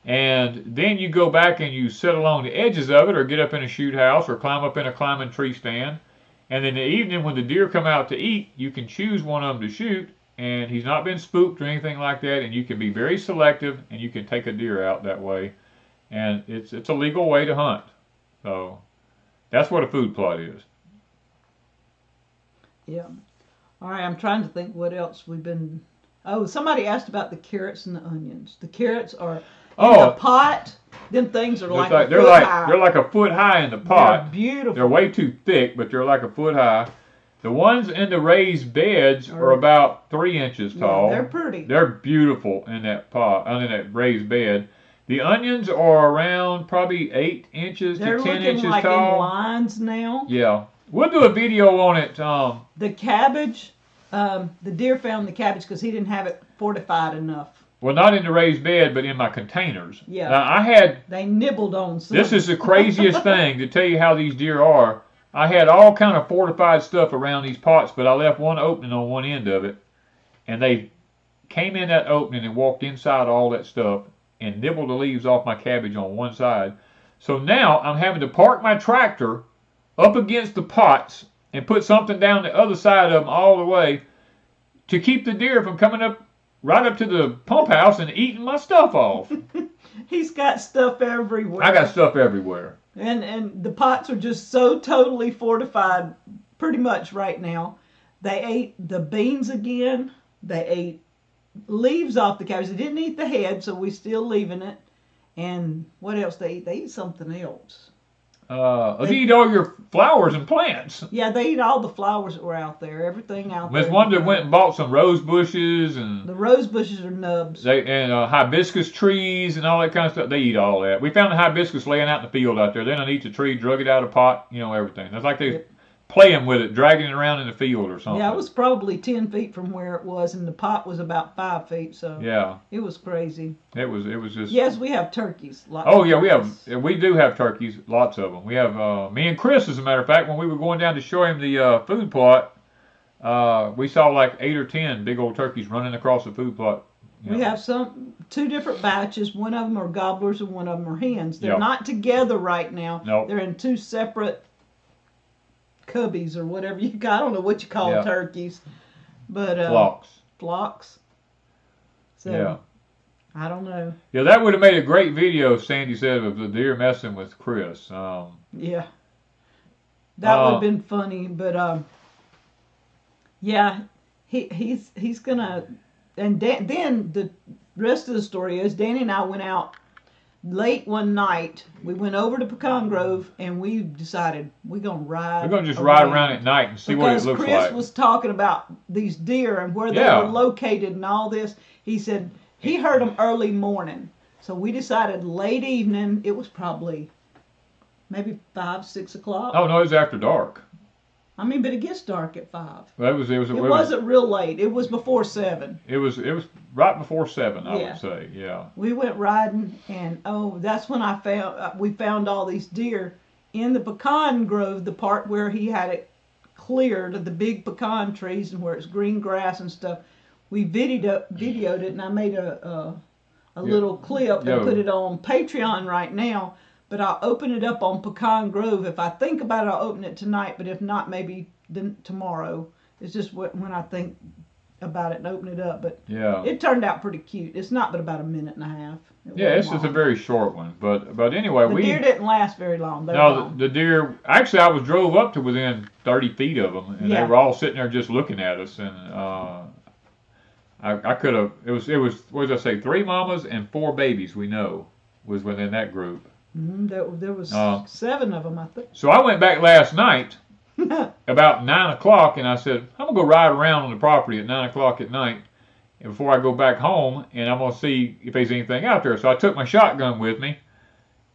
Speaker 1: And then you go back and you sit along the edges of it, or get up in a shoot house, or climb up in a climbing tree stand. And in the evening when the deer come out to eat, you can choose one of them to shoot, and he's not been spooked or anything like that, and you can be very selective, and you can take a deer out that way. And it's a legal way to hunt. So that's what a food plot is.
Speaker 2: Yeah. All right, I'm trying to think what else we've been... Oh, somebody asked about the carrots and the onions. The carrots are... in the pot, them things are like a foot high.
Speaker 1: They're like a foot high in the pot.
Speaker 2: They're beautiful.
Speaker 1: They're way too thick, but they're like a foot high. The ones in the raised beds are about 3 inches tall.
Speaker 2: Yeah, they're pretty.
Speaker 1: They're beautiful in that pot, in that raised bed. The onions are around probably 8 inches to 10 inches
Speaker 2: like
Speaker 1: tall.
Speaker 2: They're looking like in lines now.
Speaker 1: Yeah. We'll do a video on it.
Speaker 2: The cabbage, the deer found the cabbage because he didn't have it fortified enough.
Speaker 1: Well, not in the raised bed, but in my containers.
Speaker 2: Yeah.
Speaker 1: Now,
Speaker 2: they nibbled on some.
Speaker 1: This is the craziest thing to tell you how these deer are. I had all kind of fortified stuff around these pots, but I left one opening on one end of it. And they came in that opening and walked inside all that stuff and nibbled the leaves off my cabbage on one side. So now I'm having to park my tractor up against the pots and put something down the other side of them all the way to keep the deer from coming up right up to the pump house and eating my stuff off.
Speaker 2: He's got stuff everywhere.
Speaker 1: I got stuff everywhere.
Speaker 2: And the pots are just so totally fortified pretty much right now. They ate the beans again. They ate leaves off the cabbage. They didn't eat the head, so we're still leaving it. And what else they eat? They eat something else.
Speaker 1: They eat all your flowers and plants.
Speaker 2: Yeah, they eat all the flowers that were out there. Everything out there.
Speaker 1: Miss Wanda went and bought some rose bushes and
Speaker 2: the rose bushes are nubs.
Speaker 1: Hibiscus trees and all that kind of stuff. They eat all that. We found the hibiscus laying out in the field out there. They don't eat the tree, drug it out of a pot, everything. It's like they playing with it, dragging it around in the field or something.
Speaker 2: Yeah, it was probably 10 feet from where it was, and the pot was about 5 feet. So
Speaker 1: yeah,
Speaker 2: it was crazy.
Speaker 1: It was just.
Speaker 2: Yes, we have turkeys.
Speaker 1: We do have turkeys, lots of them. We have me and Chris, as a matter of fact, when we were going down to show him the food plot, we saw like 8 or 10 big old turkeys running across the food plot.
Speaker 2: We have 2 different batches. One of them are gobblers and one of them are hens. They're not together right now.
Speaker 1: Nope.
Speaker 2: They're in 2 separate cubbies or whatever I don't know what you call turkeys, but flocks. So I don't know.
Speaker 1: Yeah, that would have made a great video. Sandy said of the deer messing with Chris.
Speaker 2: Yeah, that would have been funny. But Yeah, he's gonna. And then the rest of the story is Danny and I went out late one night. We went over to Pecan Grove and we decided we're gonna ride.
Speaker 1: We're gonna just ride around at night and see what it looks
Speaker 2: Because Chris
Speaker 1: like.
Speaker 2: was talking about these deer and where they
Speaker 1: Yeah.
Speaker 2: were located and all this. He said he heard them early morning. So we decided late evening. It was probably maybe 5, 6 o'clock.
Speaker 1: Oh no, it was after dark.
Speaker 2: I mean, but it gets dark at 5.
Speaker 1: Well,
Speaker 2: It wasn't real late. It was before 7.
Speaker 1: It was right before 7, I
Speaker 2: Yeah.
Speaker 1: would say. Yeah.
Speaker 2: We went riding, and that's when we found all these deer in the pecan grove, the part where he had it cleared of the big pecan trees and where it's green grass and stuff. We videoed it, and I made a little clip and put it on Patreon right now. But I'll open it up on Pecan Grove. If I think about it, I'll open it tonight. But if not, maybe tomorrow. It's just when I think about it and open it up. But
Speaker 1: Yeah.
Speaker 2: it turned out pretty cute. It's not but about a minute and a half.
Speaker 1: Yeah, it's just a very short one. But anyway,
Speaker 2: the deer didn't last very long.
Speaker 1: The deer. Actually, I drove up to within 30 feet of them, and they were all sitting there just looking at us. And I could have. It was. What did I say? 3 mamas and 4 babies. We know was within that group.
Speaker 2: There was 7 of them, I think.
Speaker 1: So I went back last night about 9 o'clock, and I said, I'm going to go ride around on the property at 9 o'clock at night and before I go back home, and I'm going to see if there's anything out there. So I took my shotgun with me,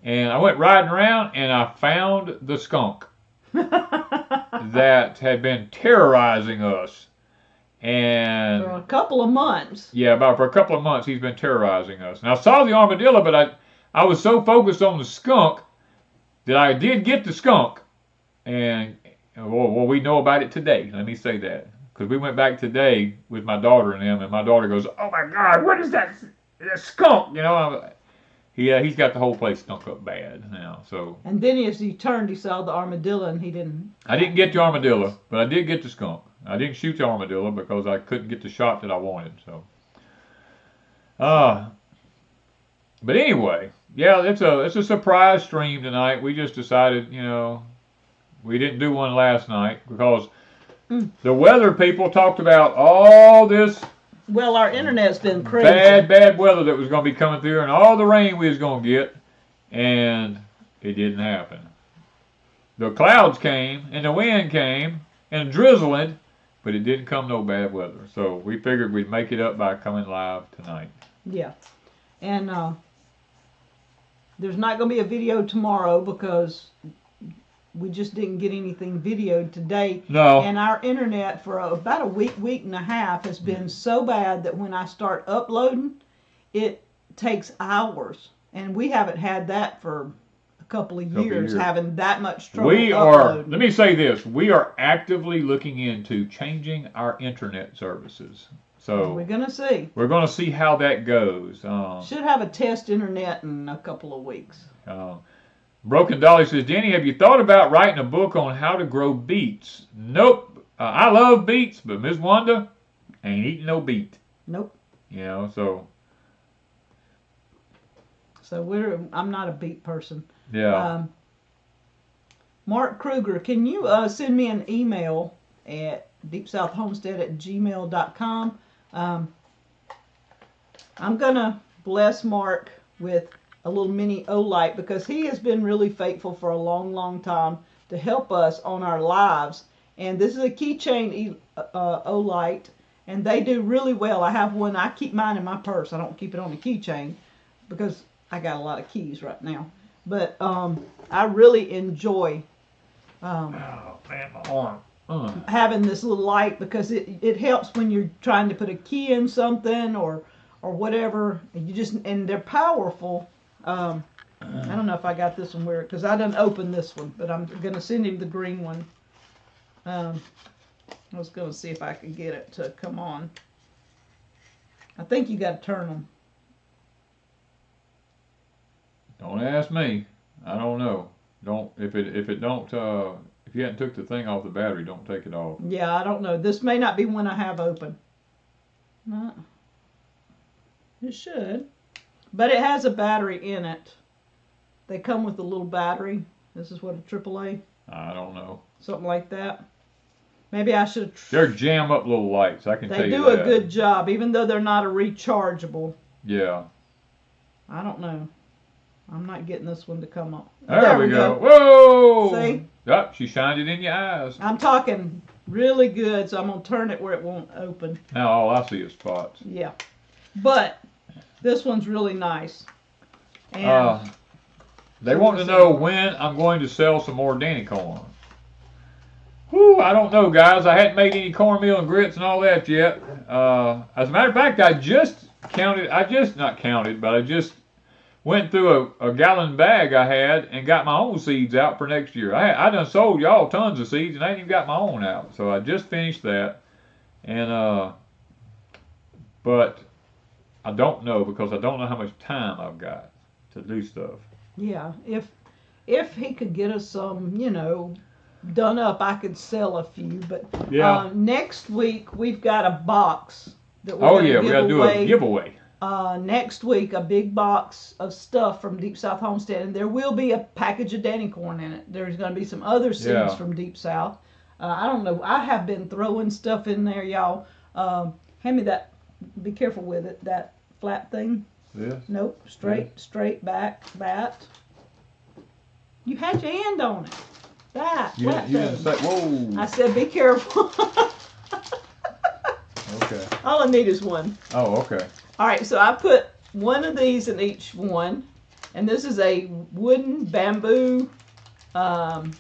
Speaker 1: and I went riding around, and I found the skunk that had been terrorizing us. And
Speaker 2: for a couple of months.
Speaker 1: Yeah, for a couple of months he's been terrorizing us. And I saw the armadillo, but I was so focused on the skunk that I did get the skunk, and well, we know about it today. Let me say that, because we went back today with my daughter and him, and my daughter goes, "Oh my God, what is that? That skunk?" You know, he's got the whole place stunk up bad now. So.
Speaker 2: And then as he turned, he saw the armadillo, and he didn't.
Speaker 1: I didn't get the armadillo, but I did get the skunk. I didn't shoot the armadillo because I couldn't get the shot that I wanted. So. But anyway, yeah, it's a surprise stream tonight. We just decided, we didn't do one last night because the weather people talked about all this.
Speaker 2: Well, our internet's been crazy.
Speaker 1: Bad weather that was going to be coming through, and all the rain we was going to get, and it didn't happen. The clouds came, and the wind came, and drizzling, but it didn't come no bad weather. So we figured we'd make it up by coming live tonight.
Speaker 2: Yeah, and there's not going to be a video tomorrow because we just didn't get anything videoed today.
Speaker 1: No.
Speaker 2: And our internet for about a week and a half has been so bad that when I start uploading, it takes hours. And we haven't had that for a couple of years, having that much trouble uploading.
Speaker 1: Let me say this, we are actively looking into changing our internet services. So
Speaker 2: we're going to see.
Speaker 1: We're going to see how that goes.
Speaker 2: Should have a test internet in a couple of weeks.
Speaker 1: Broken Dolly says, Jenny, have you thought about writing a book on how to grow beets? Nope. I love beets, but Miss Wanda ain't eating no beet.
Speaker 2: Nope.
Speaker 1: So
Speaker 2: I'm not a beet person.
Speaker 1: Yeah.
Speaker 2: Mark Kruger, can you send me an email at deepsouthhomestead@gmail.com? I'm going to bless Mark with a little mini Olight because he has been really faithful for a long time to help us on our lives. And this is a keychain Olight, and they do really well. I have one. I keep mine in my purse. I don't keep it on the keychain because I got a lot of keys right now. But I really enjoy having this little light because it helps when you're trying to put a key in something or whatever. And they're powerful. I don't know if I got this one where, because I didn't open this one, but I'm going to send him the green one. I was going to see if I could get it to come on. I think you got to turn them.
Speaker 1: Don't ask me. I don't know. If you hadn't took the thing off the battery, don't take it off.
Speaker 2: Yeah, I don't know. This may not be one I have open. No. It should. But it has a battery in it. They come with a little battery. This is what, a AAA?
Speaker 1: I don't know.
Speaker 2: Something like that. Maybe I should.
Speaker 1: They're jam up little lights. I can tell
Speaker 2: They
Speaker 1: you
Speaker 2: do
Speaker 1: that.
Speaker 2: a good job, even though they're not a rechargeable.
Speaker 1: Yeah.
Speaker 2: I don't know. I'm not getting this one to come on.
Speaker 1: There we go. Whoa!
Speaker 2: See?
Speaker 1: Yep, she shined it in your eyes.
Speaker 2: I'm talking really good, so I'm going to turn it where it won't open.
Speaker 1: Now all I see is spots.
Speaker 2: Yeah. But this one's really nice. And
Speaker 1: they want to know when I'm going to sell some more Danny corn. Whew, I don't know, guys. I hadn't made any cornmeal and grits and all that yet. As a matter of fact, I just went through a gallon bag I had and got my own seeds out for next year. I done sold y'all tons of seeds and I ain't even got my own out. So I just finished that. And, but I don't know because I don't know how much time I've got to do stuff.
Speaker 2: Yeah, if he could get us some, you know, done up, I could sell a few. But
Speaker 1: yeah.
Speaker 2: Next week we've got a box that we're
Speaker 1: we got to do a giveaway.
Speaker 2: Next week, a big box of stuff from Deep South Homestead, and there will be a package of Danny corn in it. There's going to be some other seeds from Deep South. I don't know. I have been throwing stuff in there, y'all. Hand me that. Be careful with it. That flat thing.
Speaker 1: This?
Speaker 2: Nope. Straight back. That. You had your hand on it. That.
Speaker 1: You
Speaker 2: flat
Speaker 1: didn't
Speaker 2: thing.
Speaker 1: say, whoa.
Speaker 2: I said, be careful.
Speaker 1: Okay.
Speaker 2: All I need is one.
Speaker 1: Oh, okay.
Speaker 2: All right, so I put one of these in each one, and this is a wooden bamboo chopstick.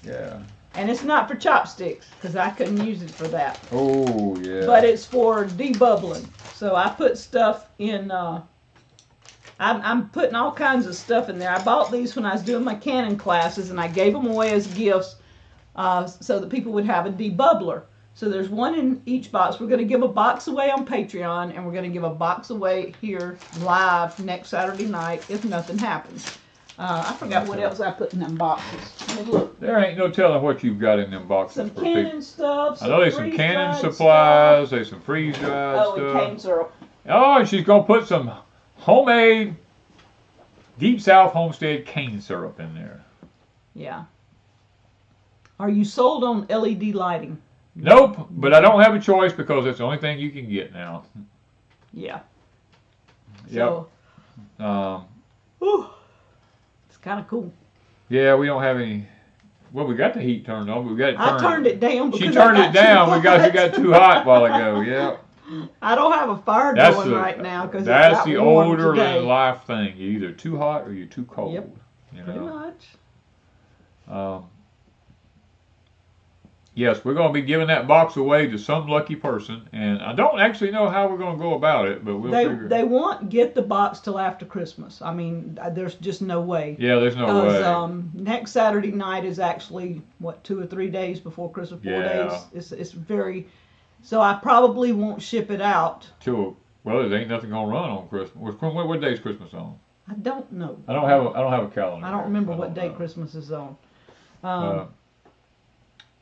Speaker 1: Yeah.
Speaker 2: And it's not for chopsticks because I couldn't use it for that.
Speaker 1: Oh, yeah.
Speaker 2: But it's for debubbling. So I put stuff in. I'm putting all kinds of stuff in there. I bought these when I was doing my canning classes, and I gave them away as gifts so that people would have a debubbler. So there's one in each box. We're going to give a box away on Patreon, and we're going to give a box away here live next Saturday night if nothing happens. I forgot what else I put in them boxes. Let me look.
Speaker 1: There ain't no telling what you've got in them boxes.
Speaker 2: Some canning stuff.
Speaker 1: I know there's some canning supplies. There's some freeze-dried stuff.
Speaker 2: Oh, and cane syrup.
Speaker 1: Oh, and she's going to put some homemade Deep South Homestead cane syrup in there.
Speaker 2: Yeah. Are you sold on LED lighting?
Speaker 1: Nope, but I don't have a choice because it's the only thing you can get now.
Speaker 2: Yeah.
Speaker 1: Yep.
Speaker 2: So, it's kind of cool.
Speaker 1: Yeah, we don't have any. Well, we got the heat turned on, but we got it turned.
Speaker 2: I turned it down.
Speaker 1: She turned it down. We got too hot a while ago. Yeah.
Speaker 2: I don't have a fire going right now because
Speaker 1: that's the older than life thing. You're either too hot or you're too cold.
Speaker 2: Yep.
Speaker 1: You know?
Speaker 2: Pretty much.
Speaker 1: Yes, we're going to be giving that box away to some lucky person, and I don't actually know how we're going to go about it, but we'll figure.
Speaker 2: They won't get the box till after Christmas. I mean, there's just no way.
Speaker 1: Yeah, there's no way.
Speaker 2: Because next Saturday night is actually, 2 or 3 days before Christmas, 4 days. It's very, so I probably won't ship it out.
Speaker 1: Well, there ain't nothing going to run on Christmas. What day is Christmas on?
Speaker 2: I don't know.
Speaker 1: I don't have a calendar.
Speaker 2: I don't remember what day Christmas is on.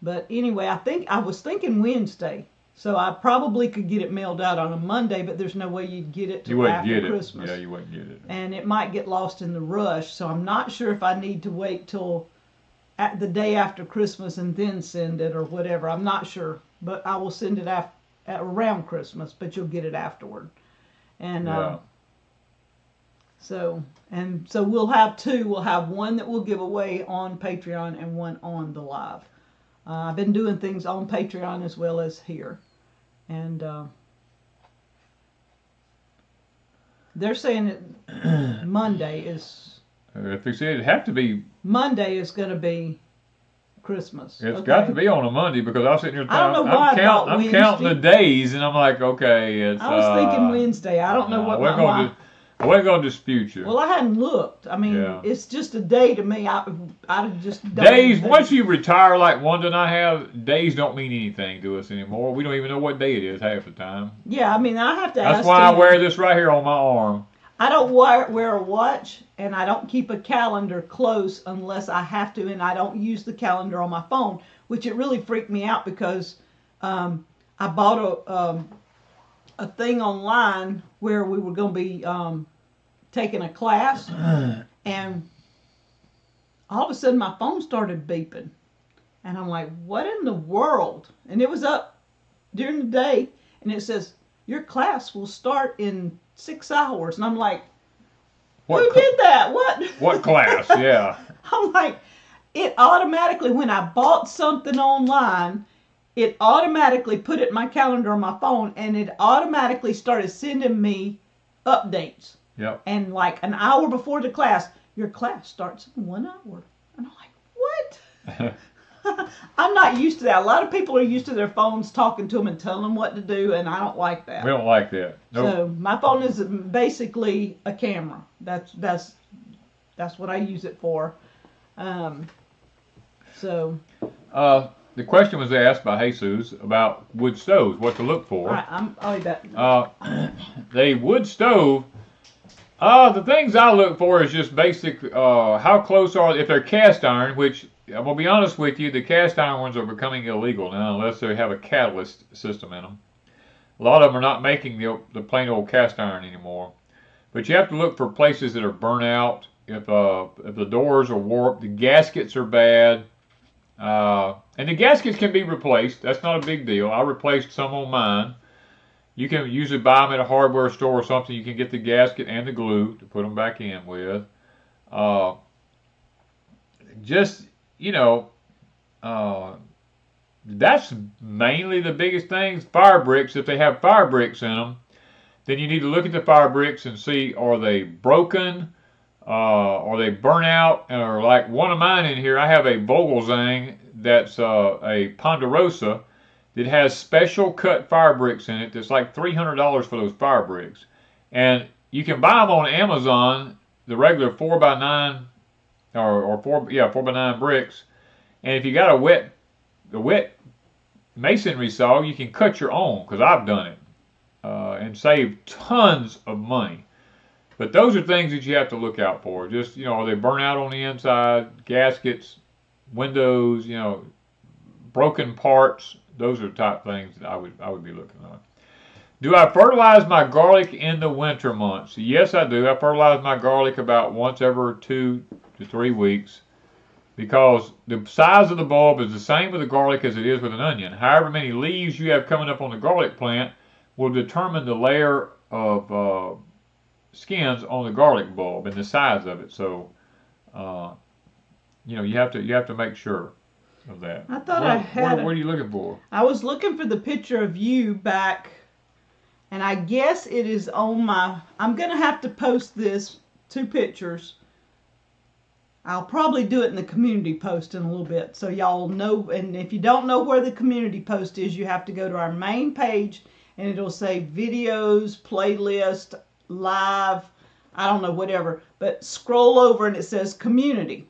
Speaker 2: But anyway, I was thinking Wednesday, so I probably could get it mailed out on a Monday, but there's no way you'd get it till after Christmas.
Speaker 1: Yeah, you wouldn't get it.
Speaker 2: And it might get lost in the rush, so I'm not sure if I need to wait till the day after Christmas and then send it or whatever. I'm not sure, but I will send it around Christmas, but you'll get it afterward. And so we'll have two. We'll have one that we'll give away on Patreon and one on the live. I've been doing things on Patreon as well as here. And they're saying that Monday is...
Speaker 1: If they say it'd have to be...
Speaker 2: Monday is going to be Christmas.
Speaker 1: It's got to be on a Monday because I was sitting here
Speaker 2: I don't know why
Speaker 1: I'm counting the days and I'm like, okay, it's...
Speaker 2: I was thinking Wednesday. I don't know what
Speaker 1: I wasn't going to dispute you.
Speaker 2: Well, I hadn't looked. I mean, it's just a day to me. I just don't
Speaker 1: days. Once you retire, like Wanda and I have, days don't mean anything to us anymore. We don't even know what day it is half the time.
Speaker 2: Yeah, I mean, I have to ask.
Speaker 1: That's why I wear this right here on my arm.
Speaker 2: I don't wear a watch, and I don't keep a calendar close unless I have to, and I don't use the calendar on my phone, which it really freaked me out because I bought a thing online where we were going to be taking a class, and all of a sudden my phone started beeping. And I'm like, what in the world? And it was up during the day, and it says, your class will start in 6 hours. And I'm like, who did that? What?
Speaker 1: What class? Yeah.
Speaker 2: I'm like, it automatically, when I bought something online, it automatically put it in my calendar on my phone, and it automatically started sending me updates.
Speaker 1: Yep.
Speaker 2: And like an hour before the class, your class starts in 1 hour. And I'm like, what? I'm not used to that. A lot of people are used to their phones talking to them and telling them what to do, and I don't like that.
Speaker 1: We don't like that. Nope.
Speaker 2: So my phone is basically a camera. That's what I use it for.
Speaker 1: The question was asked by Jesus about wood stoves, what to look for.
Speaker 2: All right, I'll eat that.
Speaker 1: The wood stove, the things I look for is just basic, how close are, if they're cast iron, which, I'm going to be honest with you, the cast iron ones are becoming illegal now unless they have a catalyst system in them. A lot of them are not making the plain old cast iron anymore. But you have to look for places that are burnt out, if the doors are warped, the gaskets are bad. And the gaskets can be replaced. That's not a big deal. I replaced some on mine. You can usually buy them at a hardware store or something. You can get the gasket and the glue to put them back in with. That's mainly the biggest things. Fire bricks, if they have fire bricks in them, then you need to look at the fire bricks and see, are they broken? Are they burnt out? Or like one of mine in here, I have a Vogelzang that's a Ponderosa that has special cut fire bricks in it. That's like $300 for those fire bricks. And you can buy them on Amazon, the regular 4x9 or 4x9 bricks. And if you got a wet masonry saw, you can cut your own, because I've done it, and save tons of money. But those are things that you have to look out for. Just, are they burnt out on the inside? Gaskets, windows, broken parts. Those are the type things that I would be looking on. Do I fertilize my garlic in the winter months? Yes, I do. I fertilize my garlic about once every 2 to 3 weeks, because the size of the bulb is the same with the garlic as it is with an onion. However many leaves you have coming up on the garlic plant will determine the layer of skins on the garlic bulb and the size of it. So, you have to make sure of that.
Speaker 2: I thought I had.
Speaker 1: What are you looking for?
Speaker 2: I was looking for the picture of you back, and I guess it is on my. I'm gonna have to post this 2 pictures. I'll probably do it in the community post in a little bit, so y'all know. And if you don't know where the community post is, you have to go to our main page, and it'll say videos, playlist, live, I don't know, whatever. But scroll over and it says community.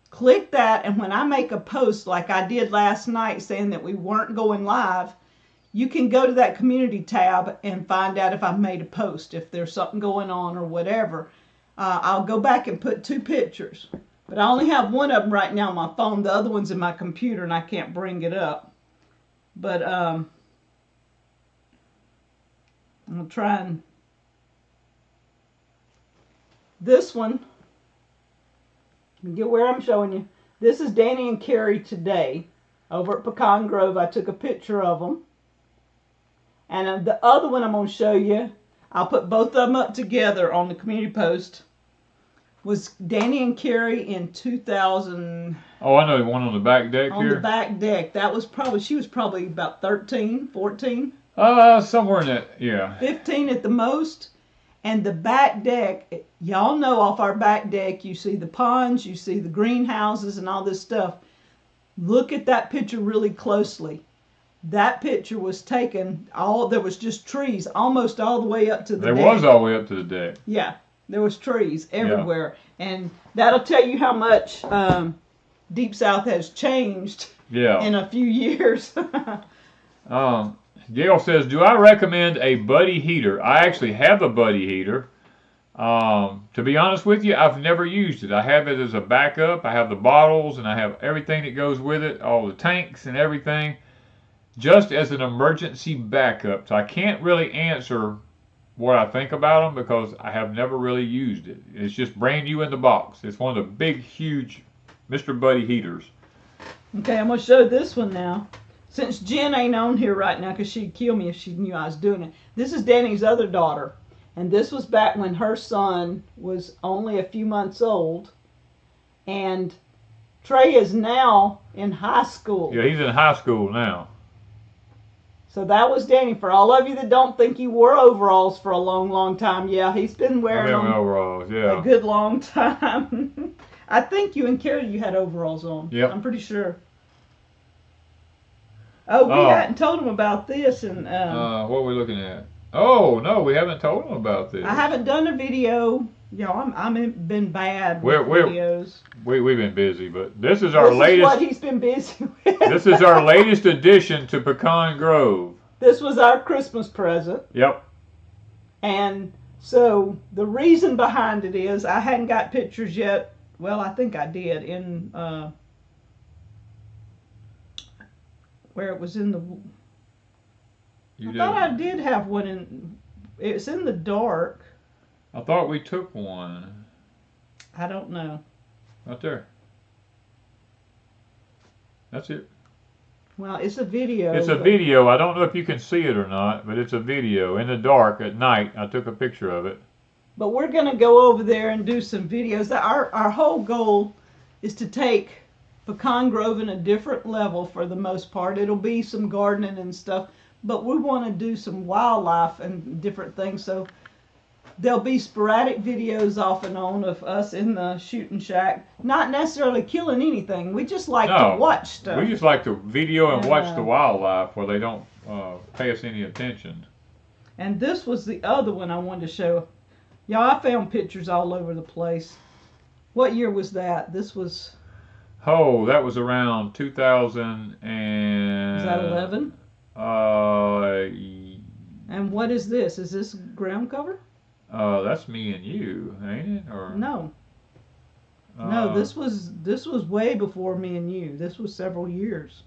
Speaker 2: Click that, and when I make a post like I did last night saying that we weren't going live, you can go to that community tab and find out if I've made a post, if there's something going on or whatever. I'll go back and put 2 pictures. But I only have one of them right now on my phone. The other one's in my computer, and I can't bring it up. But I'm going to try and... This one, get where I'm showing you. This is Danny and Carrie today over at Pecan Grove. I took a picture of them. And the other one I'm going to show you, I'll put both of them up together on the community post, was Danny and Carrie in 2000.
Speaker 1: Oh, I know the one on the back deck
Speaker 2: on
Speaker 1: here.
Speaker 2: On the back deck. That was she was probably about 13, 14.
Speaker 1: Somewhere in that, yeah.
Speaker 2: 15 at the most. And the back deck, y'all know off our back deck, you see the ponds, you see the greenhouses and all this stuff. Look at that picture really closely. That picture was taken, there was just trees almost all the way up to the deck.
Speaker 1: There was all the way up to the deck.
Speaker 2: Yeah, there was trees everywhere. Yeah. And that'll tell you how much Deep South has changed in a few years.
Speaker 1: Gail says, do I recommend a buddy heater? I actually have a buddy heater. To be honest with you, I've never used it. I have it as a backup. I have the bottles and I have everything that goes with it, all the tanks and everything, just as an emergency backup. So I can't really answer what I think about them because I have never really used it. It's just brand new in the box. It's one of the big, huge Mr. Buddy heaters.
Speaker 2: Okay, I'm going to show this one now. Since Jen ain't on here right now because she'd kill me if she knew I was doing it. This is Danny's other daughter. And this was back when her son was only a few months old. And Trey is now in high school.
Speaker 1: Yeah, he's in high school now.
Speaker 2: So that was Danny. For all of you that don't think he wore overalls for a long, long time, yeah, he's been wearing them
Speaker 1: overalls, yeah.
Speaker 2: a good long time. I think you and Carrie, you had overalls on.
Speaker 1: Yep.
Speaker 2: I'm pretty sure. Oh, we hadn't told him about this. And
Speaker 1: what are we looking at? Oh, no, we haven't told him about this.
Speaker 2: I haven't done a video. I'm been bad with videos.
Speaker 1: We've been busy, but this is our latest.
Speaker 2: This is what he's been busy with.
Speaker 1: This is our latest addition to Pecan Grove.
Speaker 2: This was our Christmas present.
Speaker 1: Yep.
Speaker 2: And so the reason behind it is I hadn't got pictures yet. Well, I think I did in where it was in the. I thought I did have one in. It's in the dark.
Speaker 1: I thought we took one.
Speaker 2: I don't know.
Speaker 1: Right there. That's it.
Speaker 2: Well, it's a video.
Speaker 1: It's a video. I don't know if you can see it or not, but it's a video in the dark at night. I took a picture of it.
Speaker 2: But we're going to go over there and do some videos. Our whole goal is to take Pecan Grove in a different level for the most part. It'll be some gardening and stuff, but we want to do some wildlife and different things. So there'll be sporadic videos off and on of us in the shooting shack, not necessarily killing anything. We just like to watch stuff.
Speaker 1: We just like to video and watch the wildlife where they don't pay us any attention.
Speaker 2: And this was the other one I wanted to show. Y'all, I found pictures all over the place. What year was that? This was...
Speaker 1: Oh, that was around 2000 and...
Speaker 2: Is that 11? And what is this? Is this ground cover?
Speaker 1: That's me and you, ain't it? Or
Speaker 2: no. No, this was way before me and you. This was several years.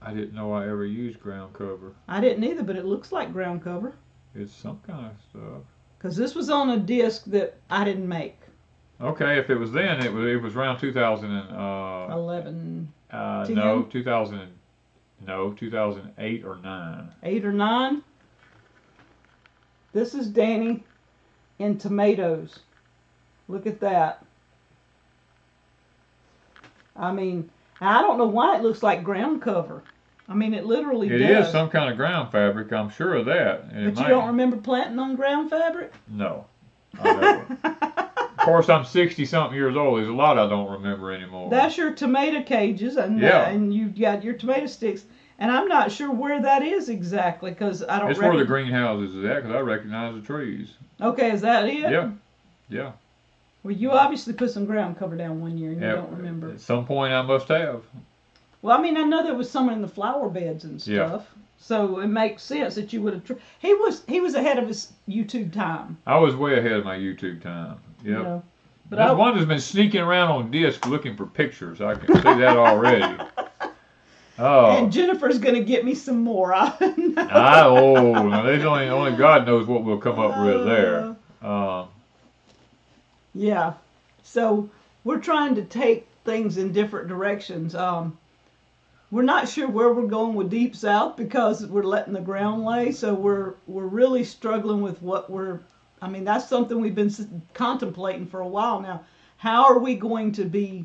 Speaker 1: I didn't know I ever used ground cover.
Speaker 2: I didn't either, but it looks like ground cover.
Speaker 1: It's some kind of stuff.
Speaker 2: Because this was on a disc that I didn't make.
Speaker 1: Okay, if it was then, it was around
Speaker 2: 11.
Speaker 1: No, 2008 or 9.
Speaker 2: 8 or 9. This is Danny in tomatoes. Look at that. I mean, I don't know why it looks like ground cover. I mean, it literally does.
Speaker 1: It is some kind of ground fabric, I'm sure of that.
Speaker 2: But you don't remember planting on ground fabric?
Speaker 1: No, I never. Of course, I'm 60-something years old. There's a lot I don't remember anymore.
Speaker 2: That's your tomato cages, and you've got your tomato sticks. And I'm not sure where that is exactly, because I don't.
Speaker 1: It's where the greenhouses is at, because I recognize the trees.
Speaker 2: Okay, is that it?
Speaker 1: Yeah, yeah.
Speaker 2: Well, you obviously put some ground cover down one year, and you don't remember.
Speaker 1: At some point, I must have.
Speaker 2: Well, I mean, I know there was some in the flower beds and stuff,
Speaker 1: yeah.
Speaker 2: So it makes sense that you would have. He was ahead of his YouTube time.
Speaker 1: I was way ahead of my YouTube time. Yep.
Speaker 2: You know,
Speaker 1: but Wanda's been sneaking around on disc looking for pictures. I can see that already. Oh.
Speaker 2: And Jennifer's gonna get me some more.
Speaker 1: There's only God knows what we'll come up with there.
Speaker 2: Yeah. So we're trying to take things in different directions. We're not sure where we're going with Deep South because we're letting the ground lay. So we're really struggling with what I mean, that's something we've been contemplating for a while now. How are we going to be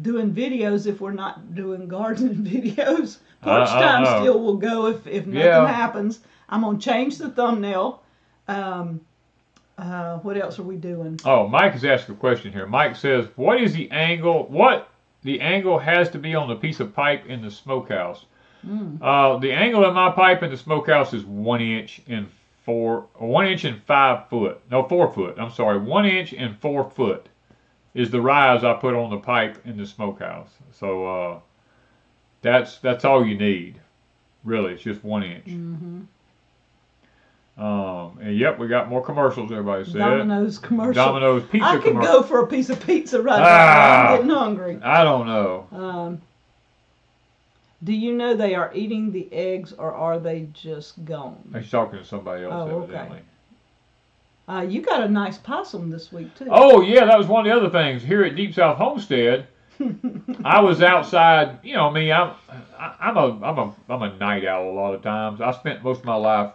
Speaker 2: doing videos if we're not doing gardening videos? Porch Time still will go if nothing happens. I'm going to change the thumbnail. What else are we doing?
Speaker 1: Oh, Mike has asked a question here. Mike says, what is the angle? What the angle has to be on the piece of pipe in the smokehouse? The angle of my pipe in the smokehouse is 1 inch and 1 inch and 5 foot. No, 4 foot. I'm sorry, 1 inch and 4 foot is the rise I put on the pipe in the smokehouse. So that's all you need. Really, it's just 1 inch.
Speaker 2: Mm-hmm.
Speaker 1: And yep, we got more commercials. Everybody said
Speaker 2: Domino's commercial.
Speaker 1: Domino's pizza.
Speaker 2: I could go for a piece of pizza right now. I'm getting hungry.
Speaker 1: I don't know.
Speaker 2: Do you know they are eating the eggs, or are they just gone?
Speaker 1: He's talking to somebody else, evidently.
Speaker 2: Okay. You got a nice possum this week too.
Speaker 1: Oh yeah, that was one of the other things here at Deep South Homestead. I was outside. You know me. I'm a night owl a lot of times. I spent most of my life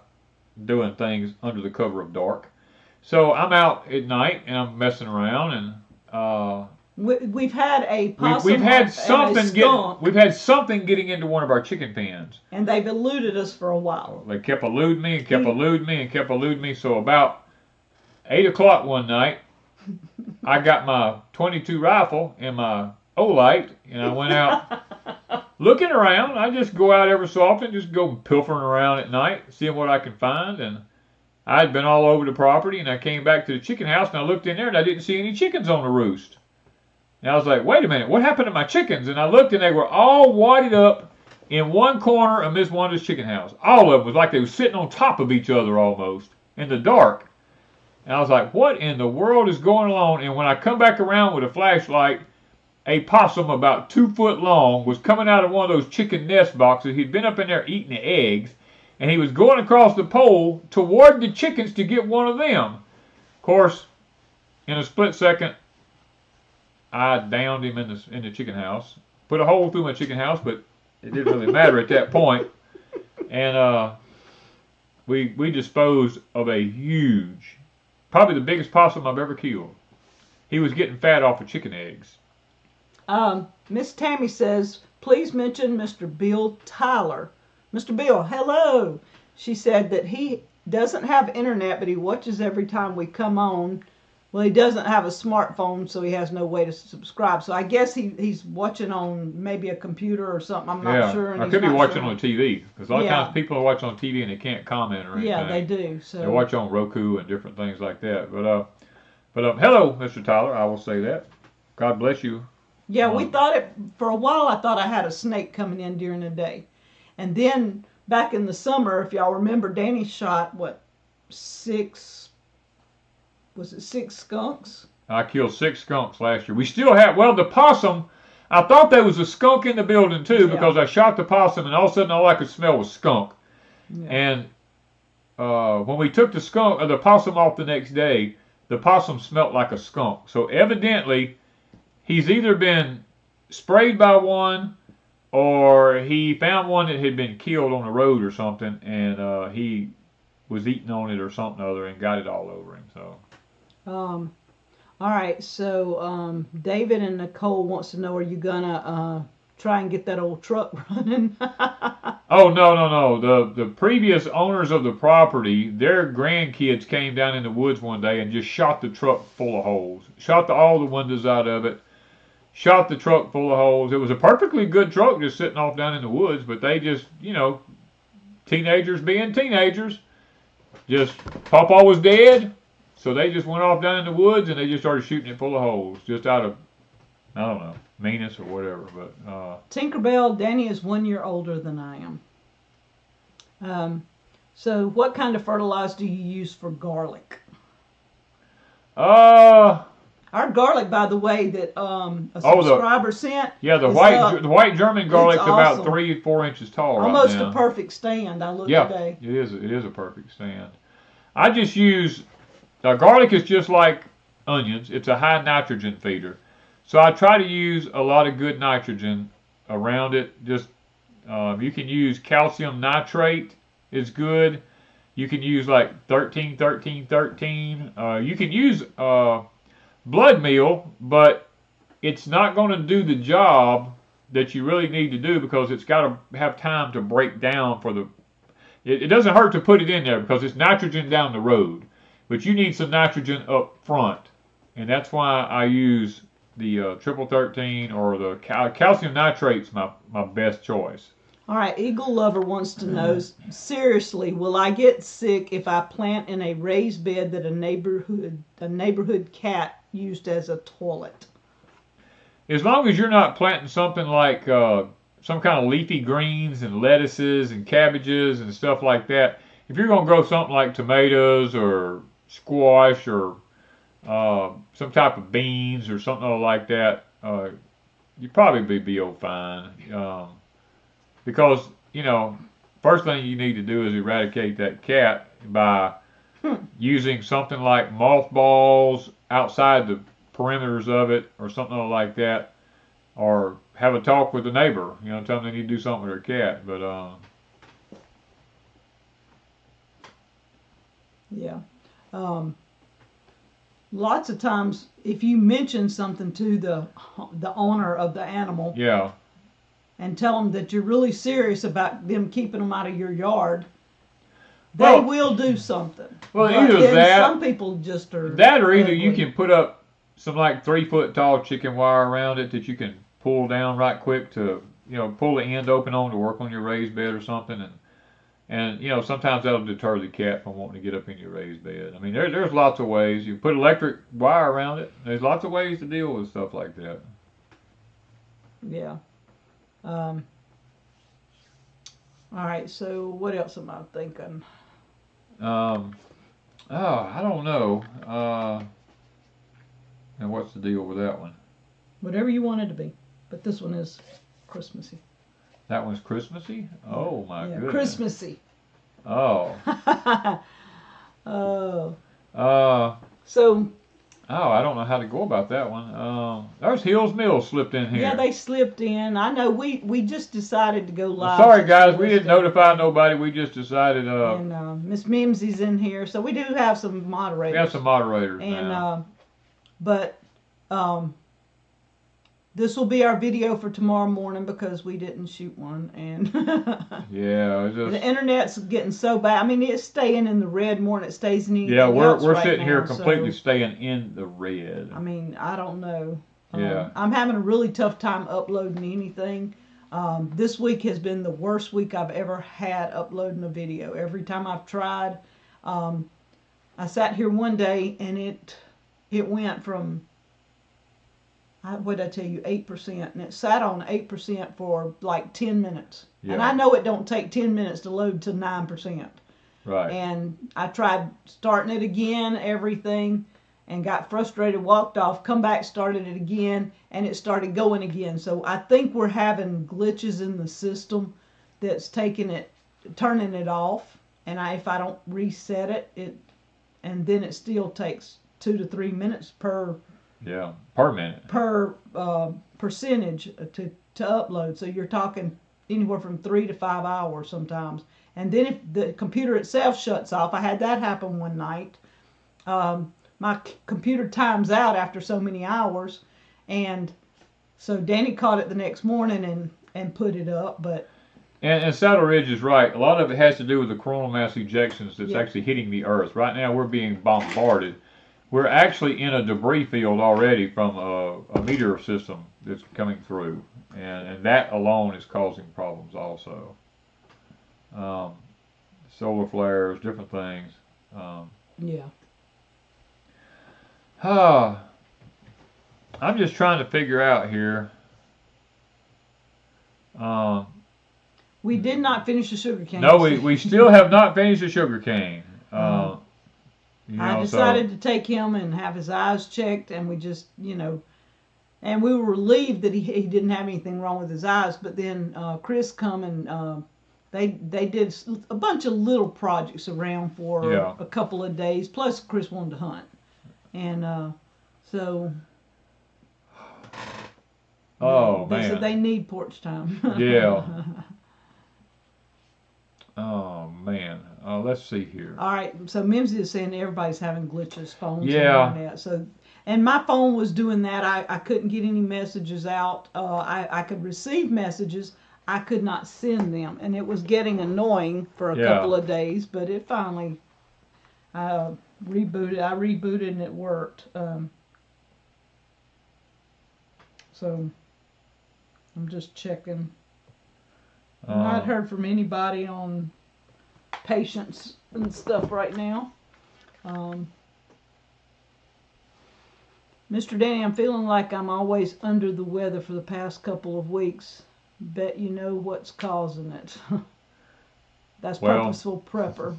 Speaker 1: doing things under the cover of dark. So I'm out at night and I'm messing around and
Speaker 2: we've had a possum
Speaker 1: we've had
Speaker 2: and a
Speaker 1: something
Speaker 2: skunk,
Speaker 1: we've had something getting into one of our chicken pens.
Speaker 2: and they've eluded us for a while.
Speaker 1: They kept eluding me and kept eluding me and kept eluding me. So about 8 o'clock one night, I got my .22 rifle and my Olight, and I went out looking around. I just go out every so often, just go pilfering around at night, seeing what I can find. And I had been all over the property, and I came back to the chicken house, and I looked in there, and I didn't see any chickens on the roost. And I was like, wait a minute, what happened to my chickens? And I looked, and they were all wadded up in one corner of Miss Wanda's chicken house. All of them was like they were sitting on top of each other almost in the dark. And I was like, what in the world is going on? And when I come back around with a flashlight, a possum about 2 foot long was coming out of one of those chicken nest boxes. He'd been up in there eating the eggs, and he was going across the pole toward the chickens to get one of them. Of course, in a split second, I downed him in the chicken house. Put a hole through my chicken house, but it didn't really matter at that point. And we disposed of a huge, probably the biggest possum I've ever killed. He was getting fat off of chicken eggs.
Speaker 2: Miss Tammy says, please mention Mr. Bill Tyler. Mr. Bill, hello. She said that he doesn't have internet, but he watches every time we come on. Well, he doesn't have a smartphone, so he has no way to subscribe. So I guess he's watching on maybe a computer or something. I'm not sure.
Speaker 1: I could be watching on TV, because a lot of times people are watching on TV and they can't comment or anything.
Speaker 2: Yeah, they do. So
Speaker 1: they watch on Roku and different things like that. But hello, Mr. Tyler. I will say that. God bless you.
Speaker 2: Yeah, we thought for a while I thought I had a snake coming in during the day. And then back in the summer, if y'all remember, Danny shot, 6 skunks?
Speaker 1: I killed 6 skunks last year. We still have, the possum, I thought there was a skunk in the building too, because I shot the possum and all of a sudden all I could smell was skunk. Yeah. And when we took the possum off the next day, the possum smelled like a skunk. So evidently, he's either been sprayed by one, or he found one that had been killed on the road or something, and he was eating on it or something or other and got it all over him. So.
Speaker 2: All right. So David and Nicole wants to know: are you gonna try and get that old truck running?
Speaker 1: Oh no! The previous owners of the property, their grandkids came down in the woods one day and just shot the truck full of holes. Shot all the windows out of it. Shot the truck full of holes. It was a perfectly good truck just sitting off down in the woods, but they just, teenagers being teenagers, just Pawpaw was dead, so they just went off down in the woods and they just started shooting it full of holes, just out of, I don't know, meanness or whatever. But
Speaker 2: Tinkerbell, Danny is 1 year older than I am. So what kind of fertilizer do you use for garlic? Our garlic, by the way, that a subscriber sent.
Speaker 1: Yeah, the white German garlic's about 3 or 4 inches tall right now.
Speaker 2: Almost a perfect stand. I looked today.
Speaker 1: It is a perfect stand. I just use garlic is just like onions. It's a high nitrogen feeder, so I try to use a lot of good nitrogen around it. Just you can use calcium nitrate. It's good. You can use like 13, 13, 13. You can use blood meal, but it's not going to do the job that you really need to do, because it's got to have time to break down it doesn't hurt to put it in there because it's nitrogen down the road, but you need some nitrogen up front, and that's why I use the triple 13 or the calcium nitrate's my best choice.
Speaker 2: All right, Eagle Lover wants to know, seriously, will I get sick if I plant in a raised bed that a neighborhood cat used as a toilet?
Speaker 1: As long as you're not planting something like some kind of leafy greens and lettuces and cabbages and stuff like that. If you're going to grow something like tomatoes or squash or some type of beans or something like that, you'd probably be fine. Because, first thing you need to do is eradicate that cat by using something like mothballs outside the perimeters of it or something like that. or have a talk with the neighbor. You know, tell them they need to do something with their cat. But
Speaker 2: yeah. Lots of times, if you mention something to the owner of the animal,
Speaker 1: yeah,
Speaker 2: and tell them that you're really serious about them keeping them out of your yard, they
Speaker 1: well,
Speaker 2: will do something.
Speaker 1: Well,
Speaker 2: but
Speaker 1: either
Speaker 2: then
Speaker 1: that,
Speaker 2: some people just are
Speaker 1: that, or either
Speaker 2: ugly.
Speaker 1: you can put up some like 3-foot tall chicken wire around it that you can pull down right quick to, you know, pull the end open on to work on your raised bed or something, and you know, sometimes that'll deter the cat from wanting to get up in your raised bed. I mean, there's lots of ways. You put electric wire around it. There's lots of ways to deal with stuff like that.
Speaker 2: Yeah. All right. So what else am I thinking?
Speaker 1: Oh, I don't know. And what's the deal with that one?
Speaker 2: Whatever you want it to be, but this one is Christmassy.
Speaker 1: That one's Christmassy? Oh my goodness.
Speaker 2: Christmassy.
Speaker 1: Oh.
Speaker 2: Oh.
Speaker 1: So. Oh, I don't know how to go about that one. There's Hills Mills slipped in here.
Speaker 2: Yeah, they slipped in. I know. We just decided to go live.
Speaker 1: Sorry guys, we didn't notify nobody. We just decided.
Speaker 2: And Miss Mimsy's in here, so we do have some moderators.
Speaker 1: We have some moderators
Speaker 2: and,
Speaker 1: now.
Speaker 2: But this will be our video for tomorrow morning because we didn't shoot one, and
Speaker 1: yeah,
Speaker 2: the internet's getting so bad. I mean, it's staying in the red more than it stays in anything
Speaker 1: else we're
Speaker 2: right
Speaker 1: sitting
Speaker 2: now,
Speaker 1: here completely
Speaker 2: so,
Speaker 1: staying in the red.
Speaker 2: I mean, I don't know.
Speaker 1: Yeah.
Speaker 2: I'm having a really tough time uploading anything. This week has been the worst week I've ever had uploading a video. Every time I've tried, I sat here one day and it went from, what did I tell you, 8%, and it sat on 8% for like 10 minutes.
Speaker 1: Yeah.
Speaker 2: And I know it don't take 10 minutes to load to 9%.
Speaker 1: Right.
Speaker 2: And I tried starting it again, everything, and got frustrated, walked off, come back, started it again, and it started going again. So I think we're having glitches in the system that's turning it off. And if I don't reset it, and then it still takes 2 to 3 minutes per
Speaker 1: minute
Speaker 2: per percentage to upload. So you're talking anywhere from 3 to 5 hours sometimes. And then if the computer itself shuts off, I had that happen one night. My computer times out after so many hours, and so Danny caught it the next morning and put it up. But
Speaker 1: and Saddle Ridge is right. A lot of it has to do with the coronal mass ejections that's actually hitting the Earth. Right now we're being bombarded. We're actually in a debris field already from a meteor system that's coming through, and that alone is causing problems also. Solar flares, different things.
Speaker 2: Yeah.
Speaker 1: I'm just trying to figure out here.
Speaker 2: We did not finish the sugar cane.
Speaker 1: No, we still have not finished the sugar cane.
Speaker 2: I decided to take him and have his eyes checked, and we just, and we were relieved that he didn't have anything wrong with his eyes. But then Chris come and they did a bunch of little projects around for a couple of days. Plus, Chris wanted to hunt, and so.
Speaker 1: Oh,
Speaker 2: they
Speaker 1: man.
Speaker 2: said they need porch time.
Speaker 1: Yeah. Oh, man. Let's see here.
Speaker 2: All right. So Mimsy is saying everybody's having glitches, phones,
Speaker 1: Yeah.
Speaker 2: and internet. So, and my phone was doing that. I couldn't get any messages out. I could receive messages. I could not send them, and it was getting annoying for a couple of days. But it finally rebooted. I rebooted and it worked. So I'm just checking. I've not heard from anybody on patients and stuff right now. Mr. Danny, I'm feeling like I'm always under the weather for the past couple of weeks. Bet you know what's causing it. That's purposeful prepper.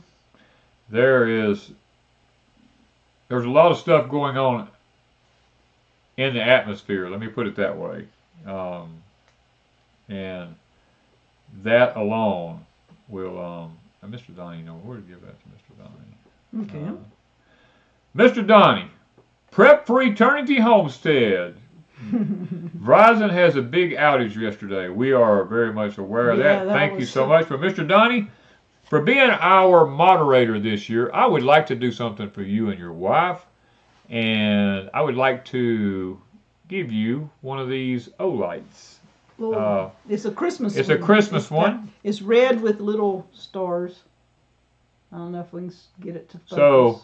Speaker 1: There's a lot of stuff going on in the atmosphere, let me put it that way. And that alone will, Mr. Donnie, where to give that to Mr. Donnie?
Speaker 2: Okay.
Speaker 1: Mr. Donnie, prep for eternity homestead. Verizon has a big outage yesterday. We are very much aware of that. Thank you so much. But Mr. Donnie, for being our moderator this year, I would like to do something for you and your wife. And I would like to give you one of these O-lights.
Speaker 2: It's a Christmas one.
Speaker 1: It's a Christmas one.
Speaker 2: It's red with little stars. I don't know if we can get it to focus.
Speaker 1: So,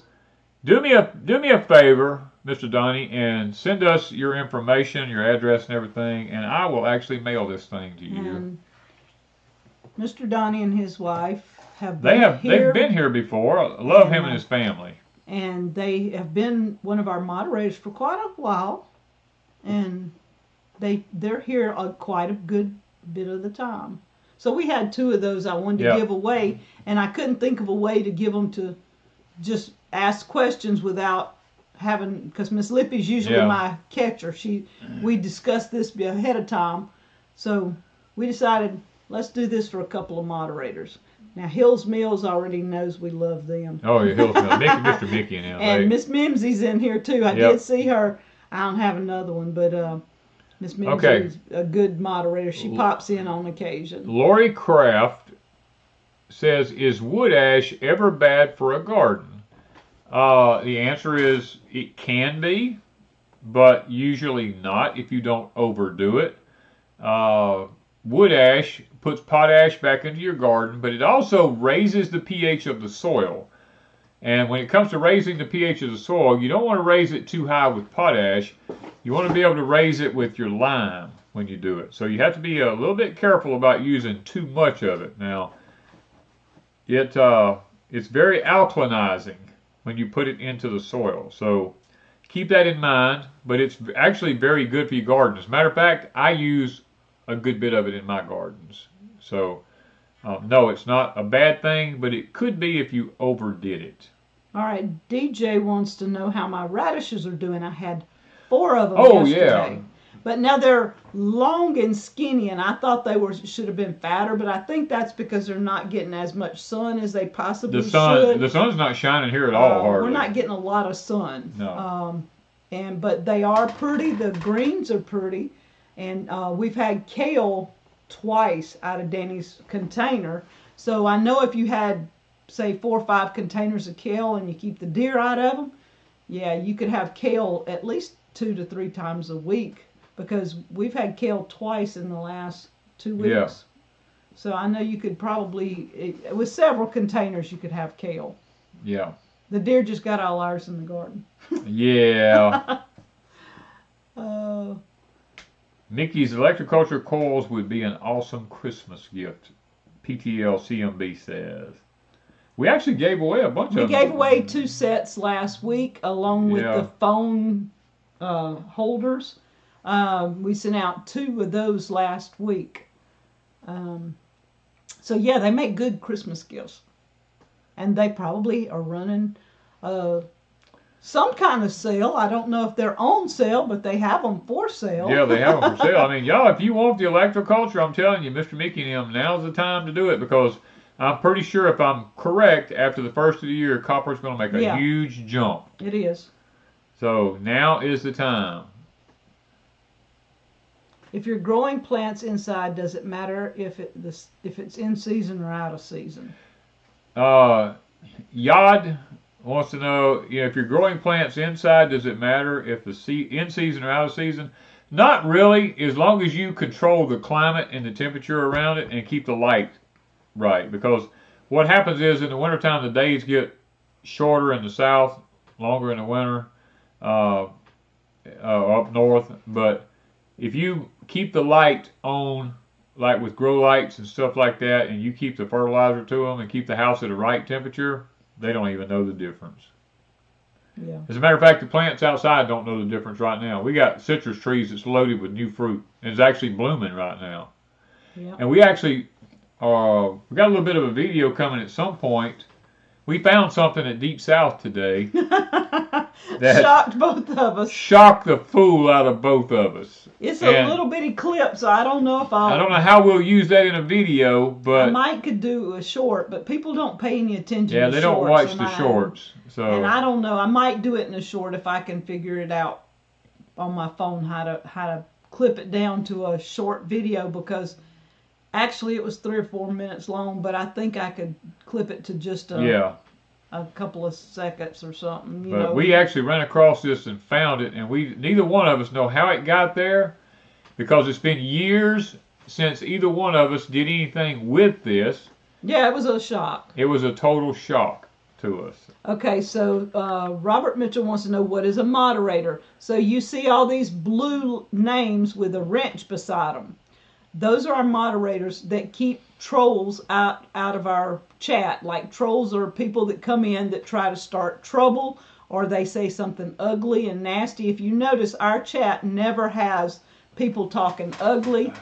Speaker 1: do me a favor, Mr. Donnie, and send us your information, your address and everything, and I will actually mail this thing to you.
Speaker 2: And Mr. Donnie and his wife have been here.
Speaker 1: They've been here before. I love him and his family.
Speaker 2: And they have been one of our moderators for quite a while. And they're here quite a good bit of the time. So we had 2 of those I wanted to give away, and I couldn't think of a way to give them to just ask questions without having, because Miss Lippy's usually my catcher. We discussed this ahead of time, so we decided let's do this for a couple of moderators. Now Hills Mills already knows we love them.
Speaker 1: Oh yeah, Hills Mills, Mr. Mickey and him.
Speaker 2: And Miss Mimsey's in here too. I did see her. I don't have another one, but Miss Mimsey's a good moderator. She pops in on occasion.
Speaker 1: Lori Kraft says, is wood ash ever bad for a garden? The answer is it can be, but usually not if you don't overdo it. Wood ash puts potash back into your garden, but it also raises the pH of the soil. And when it comes to raising the pH of the soil, you don't want to raise it too high with potash. You want to be able to raise it with your lime when you do it. So you have to be a little bit careful about using too much of it. Now, it's very alkalinizing when you put it into the soil. So keep that in mind, but it's actually very good for your garden. As a matter of fact, I use a good bit of it in my gardens. So no, it's not a bad thing, but it could be if you overdid it.
Speaker 2: All right, DJ wants to know how my radishes are doing. I had 4 of them yesterday.
Speaker 1: Yeah.
Speaker 2: But now they're long and skinny, and I thought they should have been fatter, but I think that's because they're not getting as much sun as they possibly should.
Speaker 1: The sun's not shining here at all, hardly.
Speaker 2: We're not getting a lot of sun.
Speaker 1: No.
Speaker 2: But they are pretty. The greens are pretty. And we've had kale twice out of Danny's container. So I know if you had, say, 4 or 5 containers of kale and you keep the deer out of them, yeah, you could have kale at least 2 to 3 times a week, because we've had kale twice in the last 2 weeks.
Speaker 1: Yeah.
Speaker 2: So I know you could probably, with several containers, you could have kale.
Speaker 1: Yeah.
Speaker 2: The deer just got all ours in the garden.
Speaker 1: Yeah. Mickey's electroculture coils would be an awesome Christmas gift, PTL CMB says. We actually gave away a bunch of them.
Speaker 2: We gave away 2 sets last week, along with the phone holders. We sent out 2 of those last week. So yeah, they make good Christmas gifts. And they probably are running some kind of sale. I don't know if they're on sale, but they have them for sale.
Speaker 1: Yeah, they have them for sale. I mean, y'all, if you want the electroculture, I'm telling you, Mr. Mickey and him, now's the time to do it, because I'm pretty sure, if I'm correct, after the first of the year, copper's going to make a huge jump.
Speaker 2: It is.
Speaker 1: So now is the time.
Speaker 2: If you're growing plants inside, does it matter if it's in season or out of season?
Speaker 1: Yod wants to know, if you're growing plants inside, does it matter if the in season or out of season? Not really, as long as you control the climate and the temperature around it and keep the light right. Because what happens is, in the wintertime, the days get shorter in the south, longer in the winter up north. But if you keep the light on, like with grow lights and stuff like that, and you keep the fertilizer to them and keep the house at the right temperature, they don't even know the difference.
Speaker 2: Yeah.
Speaker 1: As a matter of fact, the plants outside don't know the difference right now. We got citrus trees that's loaded with new fruit, and it's actually blooming right now.
Speaker 2: Yeah.
Speaker 1: And we actually, we got a little bit of a video coming at some point. We found something at Deep South today that
Speaker 2: shocked both of us.
Speaker 1: Shocked the fool out of both of us.
Speaker 2: It's a little bitty clip, so I don't know if I
Speaker 1: don't know how we'll use that in a video, but
Speaker 2: I could do a short, but people don't pay any attention to
Speaker 1: shorts. Yeah, they don't watch the shorts. So,
Speaker 2: and I don't know. I might do it in a short if I can figure it out on my phone how to clip it down to a short video, because actually it was 3 or 4 minutes long, but I think I could clip it to just a couple of seconds or something. You know.
Speaker 1: We actually ran across this and found it, and neither one of us know how it got there, because it's been years since either one of us did anything with this.
Speaker 2: Yeah, it was a shock.
Speaker 1: It was a total shock to us.
Speaker 2: Okay, so Robert Mitchell wants to know, what is a moderator? So you see all these blue names with a wrench beside them. Those are our moderators that keep trolls out of our chat. Like, trolls are people that come in that try to start trouble, or they say something ugly and nasty. If you notice, our chat never has people talking ugly.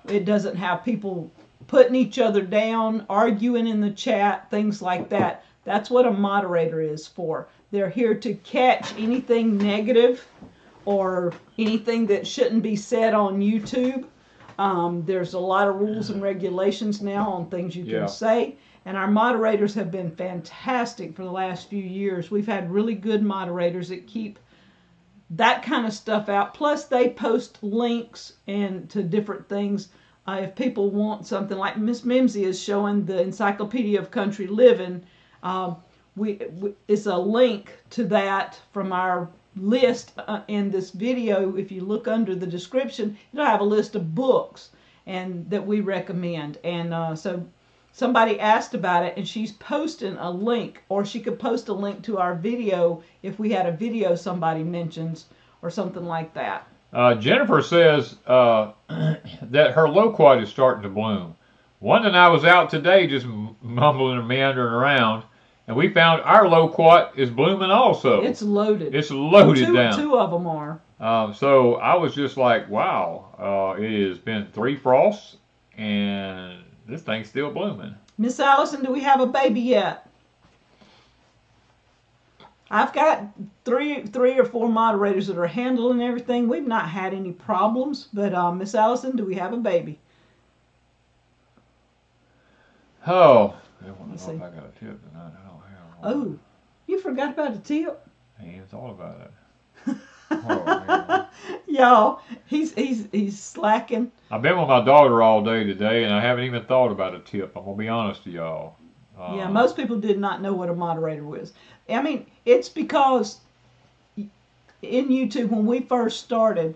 Speaker 2: It doesn't have people putting each other down, arguing in the chat, things like that. That's what a moderator is for. They're here to catch anything negative or anything that shouldn't be said on YouTube. There's a lot of rules and regulations now on things you can say. And our moderators have been fantastic for the last few years. We've had really good moderators that keep that kind of stuff out. Plus, they post links and to different things. If people want something, like Miss Mimsy is showing the Encyclopedia of Country Living, it's a link to that from our list in this video. If you look under the description, it'll have a list of books and that we recommend. And so somebody asked about it, and she's posting a link, or she could post a link to our video if we had a video somebody mentions or something like that.
Speaker 1: Jennifer says that her loquat is starting to bloom. Wanda and I was out today just mumbling and meandering around, and we found our loquat is blooming also.
Speaker 2: It's loaded.
Speaker 1: It's loaded down.
Speaker 2: Two of them are.
Speaker 1: So I was just like, wow, it has been 3 frosts, and this thing's still blooming.
Speaker 2: Miss Allison, do we have a baby yet? I've got three or four moderators that are handling everything. We've not had any problems, but Miss Allison, do we have a baby?
Speaker 1: Oh, I don't know if I got a tip tonight. I don't have one.
Speaker 2: Oh, you forgot about a tip?
Speaker 1: I ain't thought about it. Oh,
Speaker 2: y'all, he's slacking.
Speaker 1: I've been with my daughter all day today, and I haven't even thought about a tip. I'm gonna be honest to y'all.
Speaker 2: Yeah, most people did not know what a moderator was. I mean, it's because in YouTube, when we first started,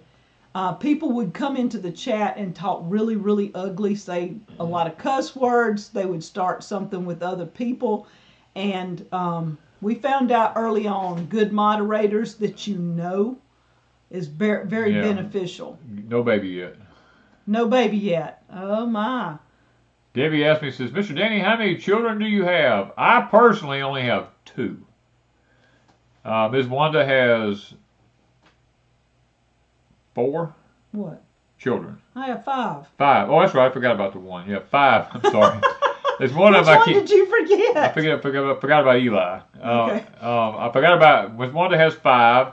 Speaker 2: people would come into the chat and talk really, really ugly, say a lot of cuss words. They would start something with other people. And we found out early on, good moderators that you know is very, very beneficial.
Speaker 1: No baby yet.
Speaker 2: No baby yet. Oh, my.
Speaker 1: Debbie asked me, says, Mr. Danny, how many children do you have? I personally only have 2. Ms. Wanda has 4?
Speaker 2: What?
Speaker 1: Children.
Speaker 2: I have 5.
Speaker 1: 5. Oh, that's right. I forgot about the 1. Yeah, 5. I'm sorry. There's one of them.
Speaker 2: Which one did you forget?
Speaker 1: I forgot about Eli.
Speaker 2: Okay.
Speaker 1: I forgot about, Ms. Wanda has 5,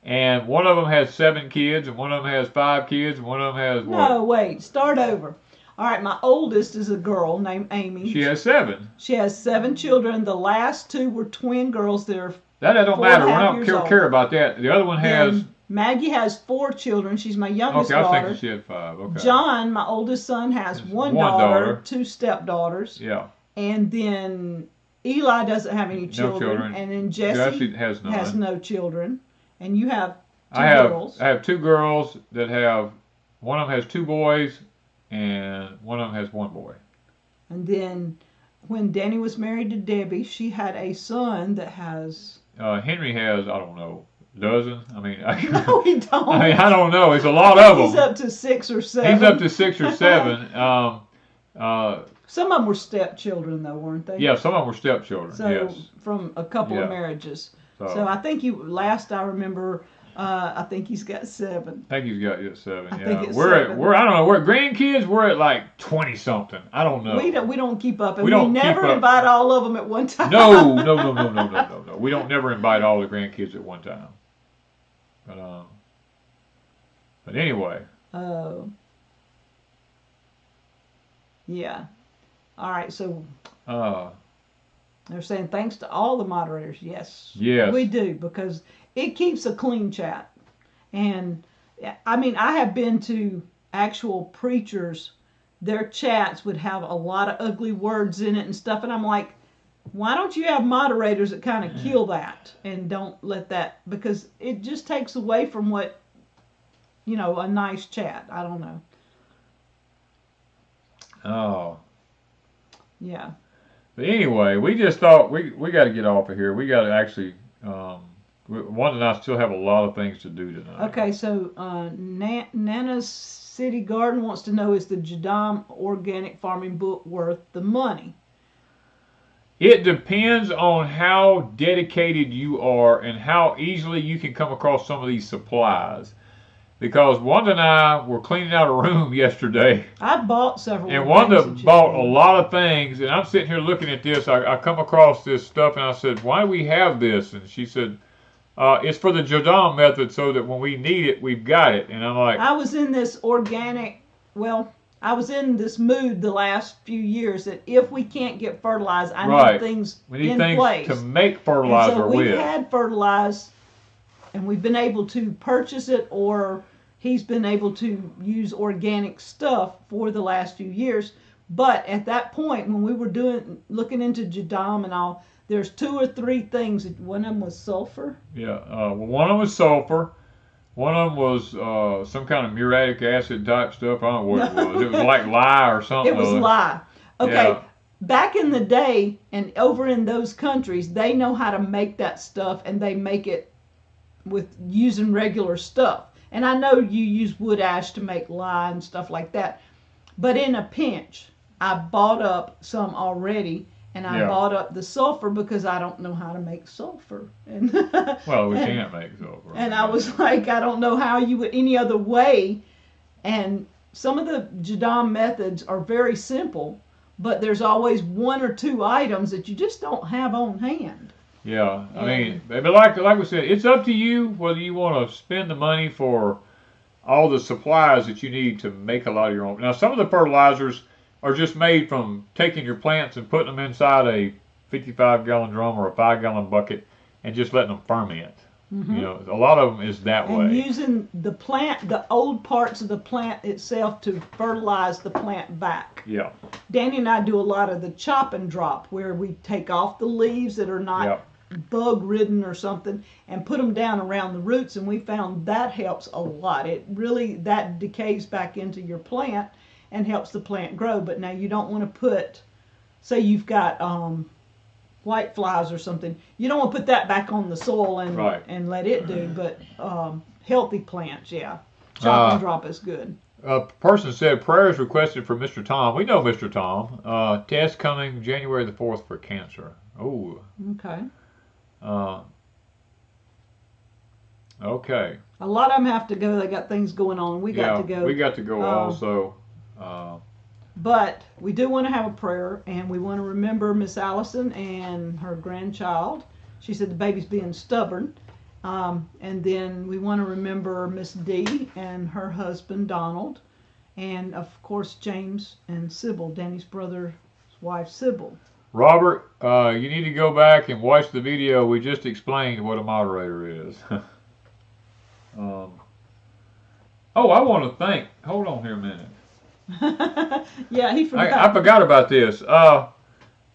Speaker 1: and one of them has 7 kids, and one of them has 5 kids, and one of them has what?
Speaker 2: No, wait. Start over. All right, my oldest is a girl named Amy.
Speaker 1: She has 7.
Speaker 2: She has 7 children. The last 2 were twin girls. They're
Speaker 1: that don't matter. We don't care about that. The other one has...
Speaker 2: Then Maggie has 4 children. She's my youngest daughter.
Speaker 1: Okay, I was thinking she had 5. Okay.
Speaker 2: John, my oldest son, has one daughter, 2 stepdaughters.
Speaker 1: Yeah.
Speaker 2: And then Eli doesn't have any children.
Speaker 1: No children.
Speaker 2: And then Jesse
Speaker 1: has
Speaker 2: no children. And you have 2 girls.
Speaker 1: I have 2 girls that have... One of them has 2 boys, and one of them has 1 boy.
Speaker 2: And then when Danny was married to Debbie, she had a son that has...
Speaker 1: Henry has, I don't know, dozen? I mean...
Speaker 2: No, he don't.
Speaker 1: I mean, I don't know. It's a lot of them.
Speaker 2: He's up to 6 or 7.
Speaker 1: He's up to 6 or 7.
Speaker 2: Some of them were stepchildren, though, weren't they?
Speaker 1: Yeah, some of them were stepchildren,
Speaker 2: so,
Speaker 1: yes.
Speaker 2: From a couple of marriages.
Speaker 1: So
Speaker 2: I think last I remember... I think he's got 7.
Speaker 1: I think he's got 7.
Speaker 2: I
Speaker 1: yeah,
Speaker 2: think it's
Speaker 1: we're
Speaker 2: 7.
Speaker 1: I don't know. We're grandkids. We're at like 20 something. I don't know.
Speaker 2: We don't keep up, and
Speaker 1: we
Speaker 2: never invite all of them at one time.
Speaker 1: No. We don't never invite all the grandkids at one time. But anyway.
Speaker 2: Oh. Yeah. All right. So. They're saying thanks to all the moderators. Yes.
Speaker 1: Yes.
Speaker 2: We do, because it keeps a clean chat. And I mean, I have been to actual preachers. Their chats would have a lot of ugly words in it and stuff, and I'm like, why don't you have moderators that kind of kill that and don't let that, because it just takes away from what, a nice chat. I don't know.
Speaker 1: Oh.
Speaker 2: Yeah.
Speaker 1: But anyway, we just thought we got to get off of here. We got to actually, Wanda and I still have a lot of things to do tonight.
Speaker 2: Okay, so Nana's City Garden wants to know, is the Jadam organic farming book worth the money?
Speaker 1: It depends on how dedicated you are and how easily you can come across some of these supplies. Because Wanda and I were cleaning out a room yesterday.
Speaker 2: I bought several.
Speaker 1: And Wanda bought a lot of things. And I'm sitting here looking at this. I come across this stuff and I said, why do we have this? And she said, it's for the Jadam method so that when we need it, we've got it. And I'm like,
Speaker 2: I was in this I was in this mood the last few years that if we can't get fertilized, I need things
Speaker 1: we need
Speaker 2: in
Speaker 1: things
Speaker 2: place
Speaker 1: to make fertilizer
Speaker 2: and so
Speaker 1: with.
Speaker 2: We've had fertilized, and we've been able to purchase it, or he's been able to use organic stuff for the last few years. But at that point, when we were looking into Jadam and all, there's 2 or 3 things. One of them was sulfur.
Speaker 1: Yeah, well, one of them was sulfur. One of them was some kind of muriatic acid type stuff. I don't know what it was. It was like lye or something.
Speaker 2: It was lye. Okay.
Speaker 1: Yeah.
Speaker 2: Back in the day, and over in those countries, they know how to make that stuff, and they make it with using regular stuff. And I know you use wood ash to make lye and stuff like that. But in a pinch, I bought up some already, and I bought up the sulfur because I don't know how to make sulfur. And
Speaker 1: well, we can't make sulfur.
Speaker 2: And I was like, I don't know how you would any other way. And some of the Jadam methods are very simple, but there's always 1 or 2 items that you just don't have on hand.
Speaker 1: Yeah, I mean, but like we said, it's up to you whether you want to spend the money for all the supplies that you need to make a lot of your own. Now, some of the fertilizers are just made from taking your plants and putting them inside a 55-gallon drum or a 5-gallon bucket and just letting them ferment.
Speaker 2: Mm-hmm.
Speaker 1: A lot of them is that way.
Speaker 2: And using the old parts of the plant itself to fertilize the plant back.
Speaker 1: Yeah.
Speaker 2: Danny and I do a lot of the chop and drop, where we take off the leaves that are not bug ridden or something and put them down around the roots, and we found that helps a lot. That decays back into your plant and helps the plant grow. But now you don't want to put, say you've got white flies or something, you don't want to put that back on the soil and let it do. But healthy plants, chop and drop is good.
Speaker 1: A person said prayers requested for Mr. Tom. We know Mr. Tom. Test coming January the 4th for cancer. Oh.
Speaker 2: Okay.
Speaker 1: Okay.
Speaker 2: A lot of them have to go. They got things going on. We got to go.
Speaker 1: We got to go also.
Speaker 2: But we do want to have a prayer, and we want to remember Miss Allison and her grandchild. She said the baby's being stubborn. And then we want to remember Miss Dee and her husband Donald, and of course James and Sybil, Danny's brother's wife Sybil.
Speaker 1: Robert, you need to go back and watch the video. We just explained what a moderator is. I want to thank. Hold on here a minute.
Speaker 2: Yeah, he forgot.
Speaker 1: I forgot about this.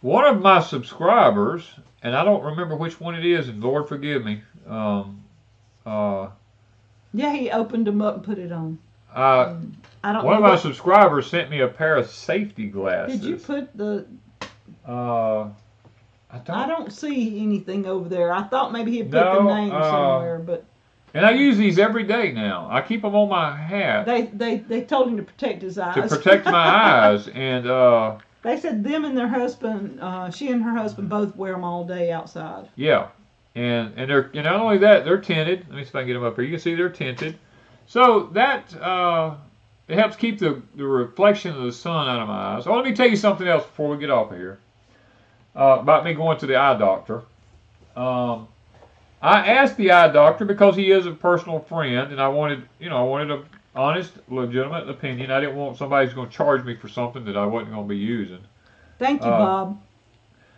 Speaker 1: One of my subscribers, and I don't remember which one it is, and Lord forgive me.
Speaker 2: Yeah, he opened them up and put it on.
Speaker 1: One of my subscribers sent me a pair of safety glasses.
Speaker 2: Did you put the?
Speaker 1: I
Speaker 2: don't see anything over there. I thought maybe he put the name somewhere, but.
Speaker 1: And I use these every day now. I keep them on my hat.
Speaker 2: They told him to protect his eyes.
Speaker 1: To protect my eyes, and
Speaker 2: they said them and their husband, she and her husband both wear them all day outside.
Speaker 1: Yeah, and they're not only that, they're tinted. Let me see if I can get them up here. You can see they're tinted, so that it helps keep the reflection of the sun out of my eyes. Oh, let me tell you something else before we get off of here about me going to the eye doctor. I asked the eye doctor because he is a personal friend, and I wanted an honest, legitimate opinion. I didn't want somebody who's going to charge me for something that I wasn't going to be using.
Speaker 2: Thank you, Bob.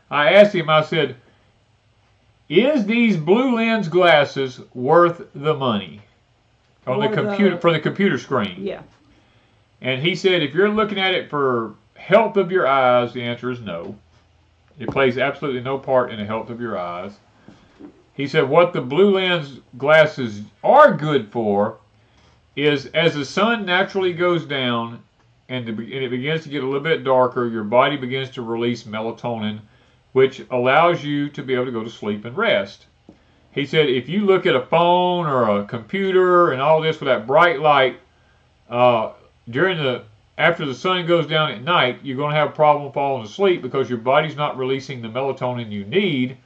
Speaker 1: I asked him, I said, is these blue lens glasses worth the money? On the computer, for the computer screen.
Speaker 2: Yeah.
Speaker 1: And he said if you're looking at it for health of your eyes, the answer is no. It plays absolutely no part in the health of your eyes. He said what the blue lens glasses are good for is as the sun naturally goes down and it begins to get a little bit darker, your body begins to release melatonin, which allows you to be able to go to sleep and rest. He said if you look at a phone or a computer and all this with that bright light, after the sun goes down at night, you're going to have a problem falling asleep because your body's not releasing the melatonin you need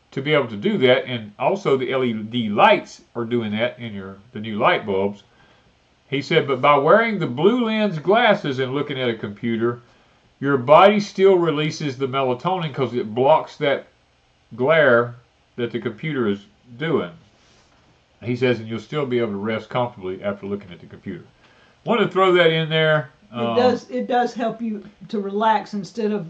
Speaker 1: to be able to do that. And also the LED lights are doing that in the new light bulbs. He said, but by wearing the blue lens glasses and looking at a computer, your body still releases the melatonin because it blocks that glare that the computer is doing. He says, and you'll still be able to rest comfortably after looking at the computer. Wanted to throw that in there.
Speaker 2: It does help you to relax instead of.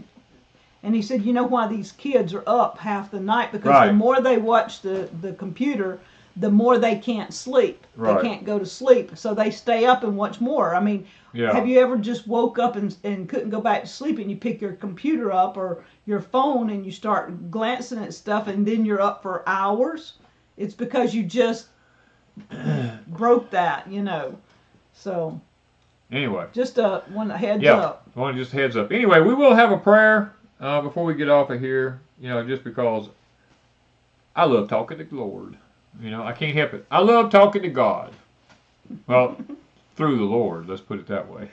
Speaker 2: And he said, you know why these kids are up half the night? Because the more they watch the computer, the more they can't sleep. They can't go to sleep. So they stay up and watch more. I mean, have you ever just woke up and couldn't go back to sleep and you pick your computer up or your phone and you start glancing at stuff and then you're up for hours? It's because you just broke that, So
Speaker 1: anyway.
Speaker 2: Just one heads up.
Speaker 1: Just heads up. Anyway, we will have a prayer before we get off of here, just because I love talking to the Lord. I can't help it. I love talking to God. Well, through the Lord, let's put it that way.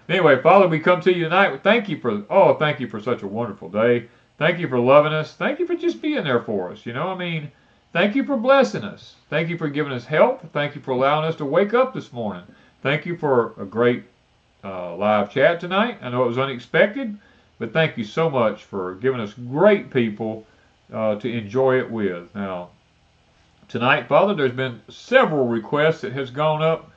Speaker 1: Anyway, Father, we come to you tonight. Thank you for such a wonderful day. Thank you for loving us. Thank you for just being there for us. Thank you for blessing us. Thank you for giving us health. Thank you for allowing us to wake up this morning. Thank you for a great live chat tonight. I know it was unexpected, but thank you so much for giving us great people to enjoy it with. Now, tonight, Father, there's been several requests that has gone up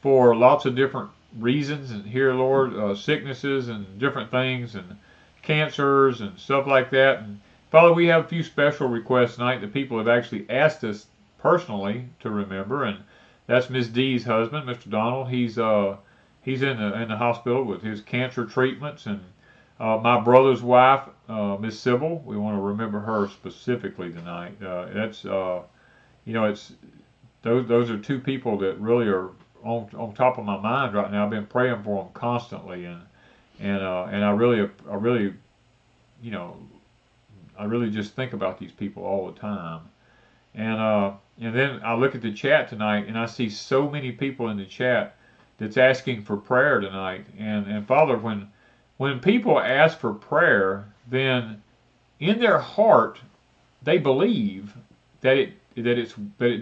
Speaker 1: for lots of different reasons. And here, Lord, sicknesses and different things and cancers and stuff like that. And Father, we have a few special requests tonight that people have actually asked us personally to remember. And that's Miss Dee's husband, Mr. Donald. He's in the hospital with his cancer treatments. And my brother's wife, Miss Sybil, we want to remember her specifically tonight. That's it's those are two people that really are on top of my mind right now. I've been praying for them constantly, and I really just think about these people all the time. And then I look at the chat tonight, and I see so many people in the chat that's asking for prayer tonight. And Father, when people ask for prayer, then in their heart they believe that it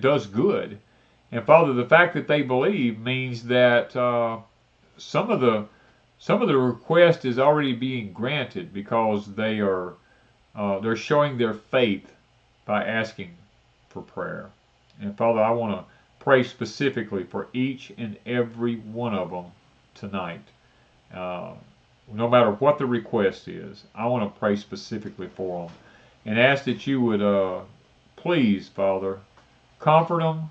Speaker 1: does good. And Father, the fact that they believe means that some of the request is already being granted because they're showing their faith by asking for prayer. And Father, I want to pray specifically for each and every one of them tonight. No matter what the request is, I want to pray specifically for them and ask that you would please, Father, comfort them.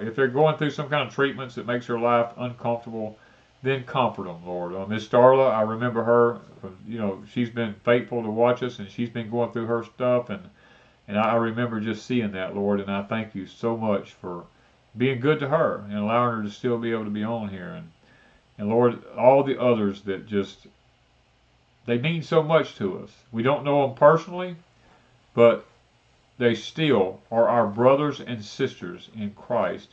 Speaker 1: If they're going through some kind of treatments that makes their life uncomfortable, then comfort them, Lord. Miss Starla, I remember her. She's been faithful to watch us, and she's been going through her stuff, and I remember just seeing that, Lord. And I thank you so much for being good to her and allowing her to still be able to be on here. And Lord, all the others that they mean so much to us. We don't know them personally, but they still are our brothers and sisters in Christ,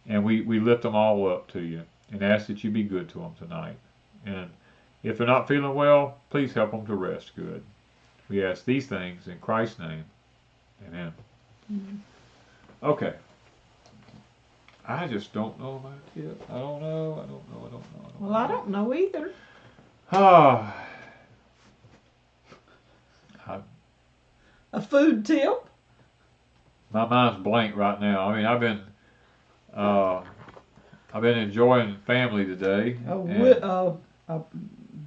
Speaker 1: and we lift them all up to you and ask that you be good to them tonight. And if they're not feeling well, please help them to rest good. We ask these things in Christ's name. Amen. Mm-hmm. Okay. I just don't know about it. I don't know.
Speaker 2: Well, I don't know either. A food tip?
Speaker 1: My mind's blank right now. I mean, I've been enjoying family today.
Speaker 2: A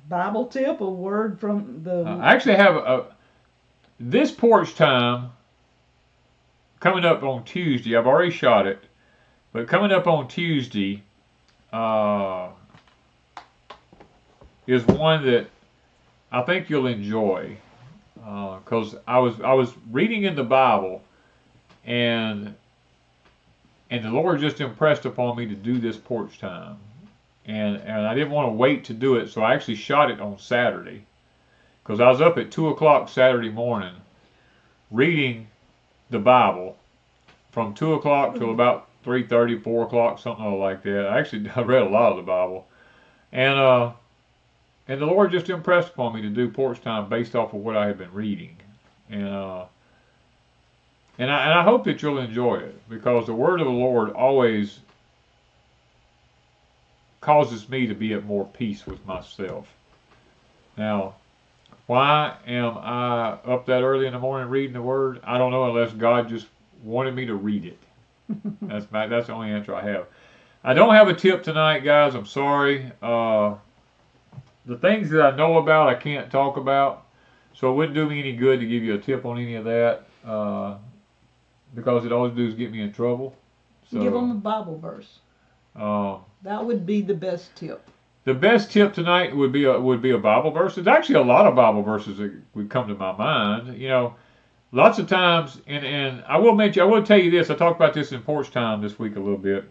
Speaker 2: Bible tip, a word from the.
Speaker 1: I actually have this porch time coming up on Tuesday. I've already shot it, But coming up on Tuesday is one that I think you'll enjoy, because I was reading in the Bible, and the Lord just impressed upon me to do this porch time, and I didn't want to wait to do it, so I actually shot it on Saturday, because I was up at 2 o'clock Saturday morning reading the Bible from 2 o'clock till about 3:30, 4 o'clock, something like that. I read a lot of the Bible, and the Lord just impressed upon me to do porch time based off of what I had been reading, and I hope that you'll enjoy it, because the Word of the Lord always causes me to be at more peace with myself. Now, why am I up that early in the morning reading the Word? I don't know, unless God just wanted me to read it. That's the only answer I have. I don't have a tip tonight, guys. I'm sorry. The things that I know about, I can't talk about. So it wouldn't do me any good to give you a tip on any of that, because it always does get me in trouble. So,
Speaker 2: give them a Bible verse. That would be the best tip.
Speaker 1: The best tip tonight would be a Bible verse. There's actually a lot of Bible verses that would come to my mind. You know, lots of times, and I will tell you this. I talked about this in Porch Time this week a little bit.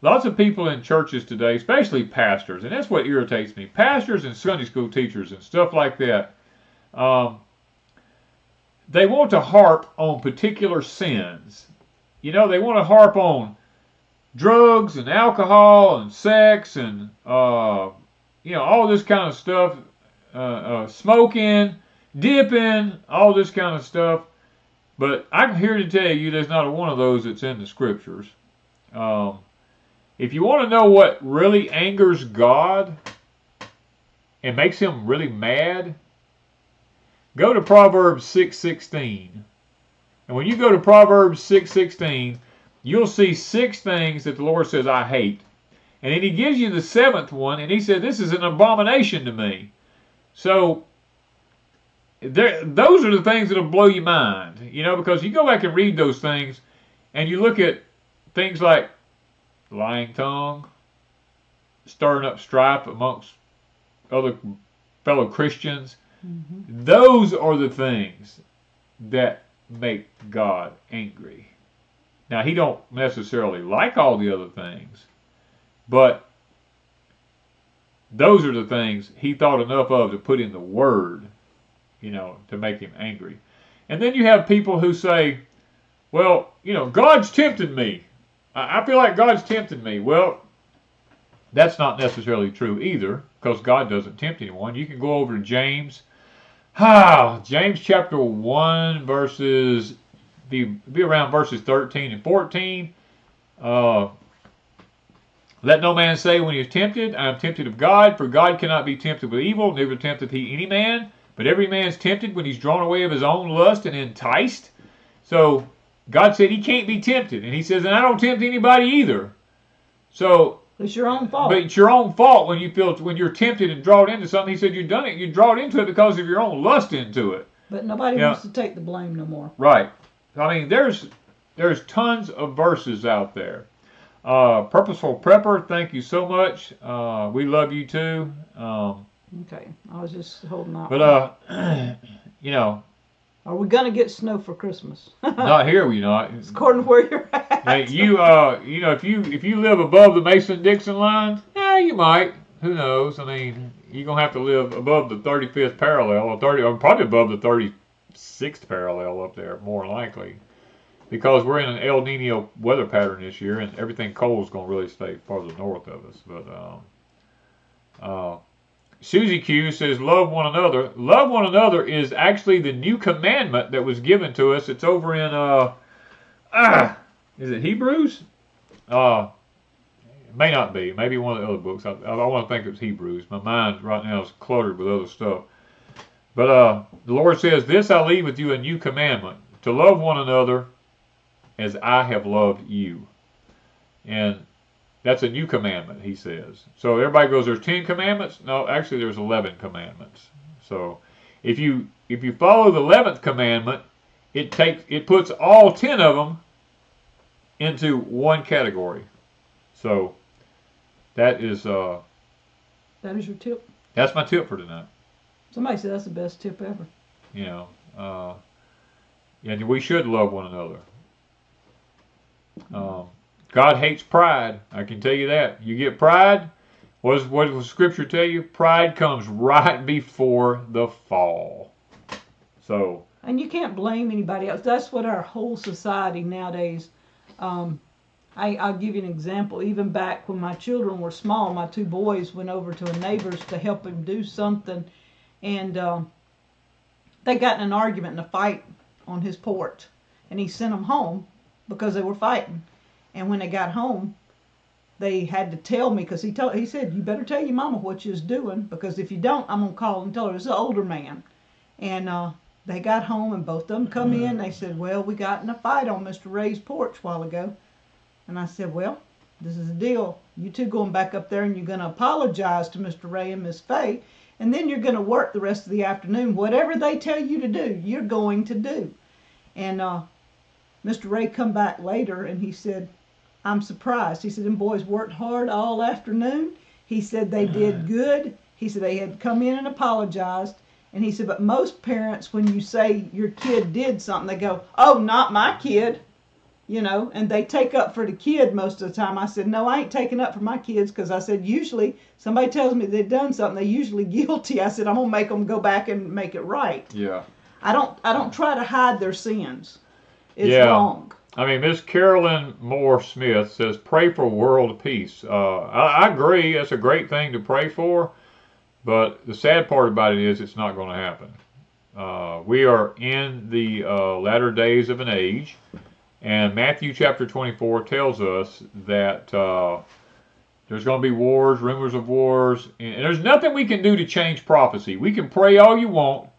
Speaker 1: Lots of people in churches today, especially pastors, and that's what irritates me. Pastors and Sunday school teachers and stuff like that. They want to harp on particular sins. You know, they want to harp on drugs and alcohol and sex and all this kind of stuff, smoking, dipping, all this kind of stuff. But I'm here to tell you there's not a one of those that's in the scriptures. If you want to know what really angers God and makes him really mad, go to Proverbs 6:16. And when you go to Proverbs 6:16, you'll see 6 things that the Lord says, I hate. And then he gives you the 7th one, and he said, this is an abomination to me. So, those are the things that'll blow your mind. You know, because you go back and read those things, and you look at things like lying tongue, stirring up strife amongst other fellow Christians. Mm-hmm. Those are the things that make God angry. Now, he don't necessarily like all the other things, but those are the things he thought enough of to put in the Word, to make him angry. And then you have people who say, well, God's tempted me. I feel like God's tempted me. Well, that's not necessarily true either, because God doesn't tempt anyone. You can go over to James. James chapter 1, verses, be around verses 13 and 14. Let no man say when he is tempted, I am tempted of God, for God cannot be tempted with evil, neither tempteth he any man. But every man is tempted when he's drawn away of his own lust and enticed. So, God said he can't be tempted. And he says, and I don't tempt anybody either. So,
Speaker 2: it's your own fault.
Speaker 1: But it's your own fault when you're tempted and drawn into something. He said you drawn into it because of your own lust into it.
Speaker 2: But nobody wants to take the blame no more.
Speaker 1: Right. I mean, there's tons of verses out there. Purposeful Prepper, thank you so much. We love you too.
Speaker 2: Okay, I was just holding out.
Speaker 1: But
Speaker 2: are we gonna get snow for Christmas?
Speaker 1: Not here, we not.
Speaker 2: It's according to where you're at.
Speaker 1: Now, if you live above the Mason-Dixon line, you might. Who knows? I mean, you're gonna have to live above the 35th parallel, or probably above the 36th parallel up there, more likely, because we're in an El Nino weather pattern this year, and everything cold is gonna really stay farther north of us. But Susie Q says, love one another. Love one another is actually the new commandment that was given to us. It's over in, is it Hebrews? It may not be. Maybe one of the other books. I want to think it's Hebrews. My mind right now is cluttered with other stuff. But the Lord says, this I leave with you a new commandment, to love one another as I have loved you. And that's a new commandment, he says. So everybody goes, there's 10 commandments? No, actually there's 11 commandments. So if you follow the 11th commandment, it puts all 10 of them into one category. So that is
Speaker 2: That is your tip.
Speaker 1: that's my tip for tonight.
Speaker 2: Somebody said that's the best tip ever.
Speaker 1: You know, and we should love one another. God hates pride. I can tell you that. You get pride. What does Scripture tell you? Pride comes right before the fall. So.
Speaker 2: And you can't blame anybody else. That's what our whole society nowadays. I'll give you an example. Even back when my children were small, my 2 boys went over to a neighbor's to help him do something, and they got in an argument and a fight on his porch, and he sent them home because they were fighting. And when they got home, they had to tell me, because he said, you better tell your mama what you was doing, because if you don't, I'm going to call and tell her. It's an older man. And they got home, and both of them come in. They said, well, we got in a fight on Mr. Ray's porch a while ago. And I said, well, this is the deal. You two going back up there, and you're going to apologize to Mr. Ray and Miss Faye, and then you're going to work the rest of the afternoon. Whatever they tell you to do, you're going to do. And Mr. Ray come back later, and he said, I'm surprised. He said, them boys worked hard all afternoon. He said they did good. He said they had come in and apologized. And he said, but most parents, when you say your kid did something, they go, oh, not my kid. You know, and they take up for the kid most of the time. I said, no, I ain't taking up for my kids, because I said, usually somebody tells me they've done something, they're usually guilty. I said, I'm going to make them go back and make it right.
Speaker 1: Yeah.
Speaker 2: I don't try to hide their sins. It's wrong.
Speaker 1: I mean, Miss Carolyn Moore Smith says, pray for world peace. I agree. That's a great thing to pray for. But the sad part about it is it's not going to happen. We are in the latter days of an age. And Matthew chapter 24 tells us that there's going to be wars, rumors of wars. And there's nothing we can do to change prophecy. We can pray all you want.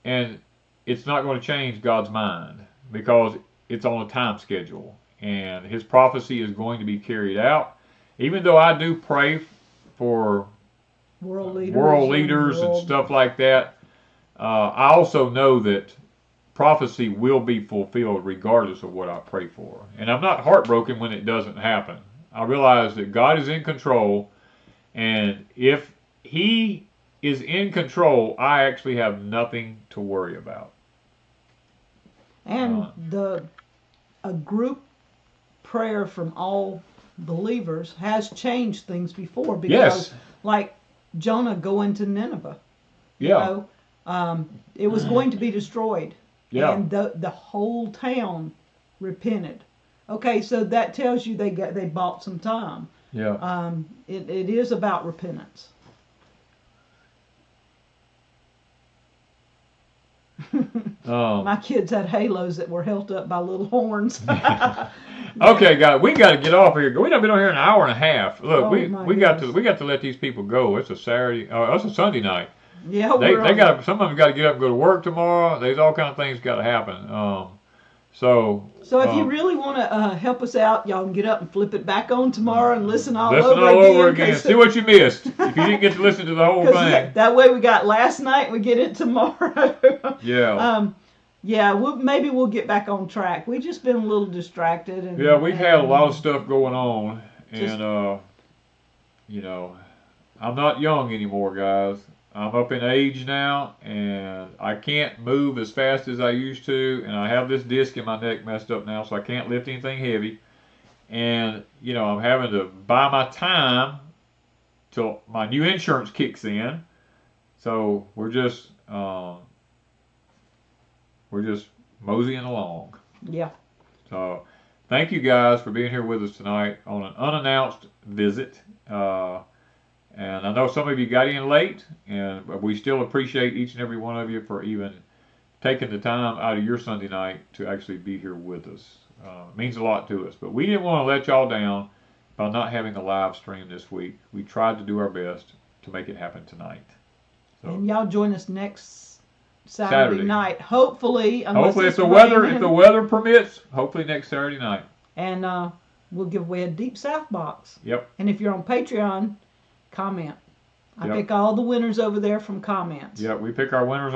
Speaker 1: And it's not going to change God's mind, because it's on a time schedule, and his prophecy is going to be carried out. Even though I do pray for world leaders and stuff like that, I also know that prophecy will be fulfilled regardless of what I pray for. And I'm not heartbroken when it doesn't happen. I realize that God is in control, and if he is in control, I actually have nothing to worry about.
Speaker 2: And a group prayer from all believers has changed things before, because like Jonah going to Nineveh, you know, it was going to be destroyed, and the whole town repented. Okay, so that tells you they bought some time. It is about repentance. My kids had halos that were held up by little horns.
Speaker 1: Okay, guys, we got to get off here. We've been on here an hour and a half. Look, we got to let these people go. It's a Saturday. It's a Sunday night.
Speaker 2: Yeah,
Speaker 1: they got, some of them got to get up and go to work tomorrow. There's all kind of things got to happen. So
Speaker 2: if you really want to help us out, y'all can get up and flip it back on tomorrow and listen all over again.
Speaker 1: See what you missed if you didn't get to listen to the whole thing.
Speaker 2: That way we got last night, we get it tomorrow. Maybe we'll get back on track. We've just been a little distracted.
Speaker 1: We've had a lot of stuff going on, and you know, I'm not young anymore, guys. I'm up in age now, and I can't move as fast as I used to, and I have this disc in my neck messed up now, so I can't lift anything heavy. And, you know, I'm having to buy my time till my new insurance kicks in. So we're just moseying along.
Speaker 2: Yeah.
Speaker 1: So thank you guys for being here with us tonight on an unannounced visit. And I know some of you got in late, and we still appreciate each and every one of you for even taking the time out of your Sunday night to actually be here with us. It means a lot to us. But we didn't want to let y'all down by not having a live stream this week. We tried to do our best to make it happen tonight. So,
Speaker 2: and y'all join us next Saturday night. Hopefully
Speaker 1: if the weather permits, hopefully next Saturday night.
Speaker 2: And we'll give away a Deep South box.
Speaker 1: Yep.
Speaker 2: And if you're on Patreon, comment. I pick all the winners over there from comments.
Speaker 1: Yeah, we pick our winners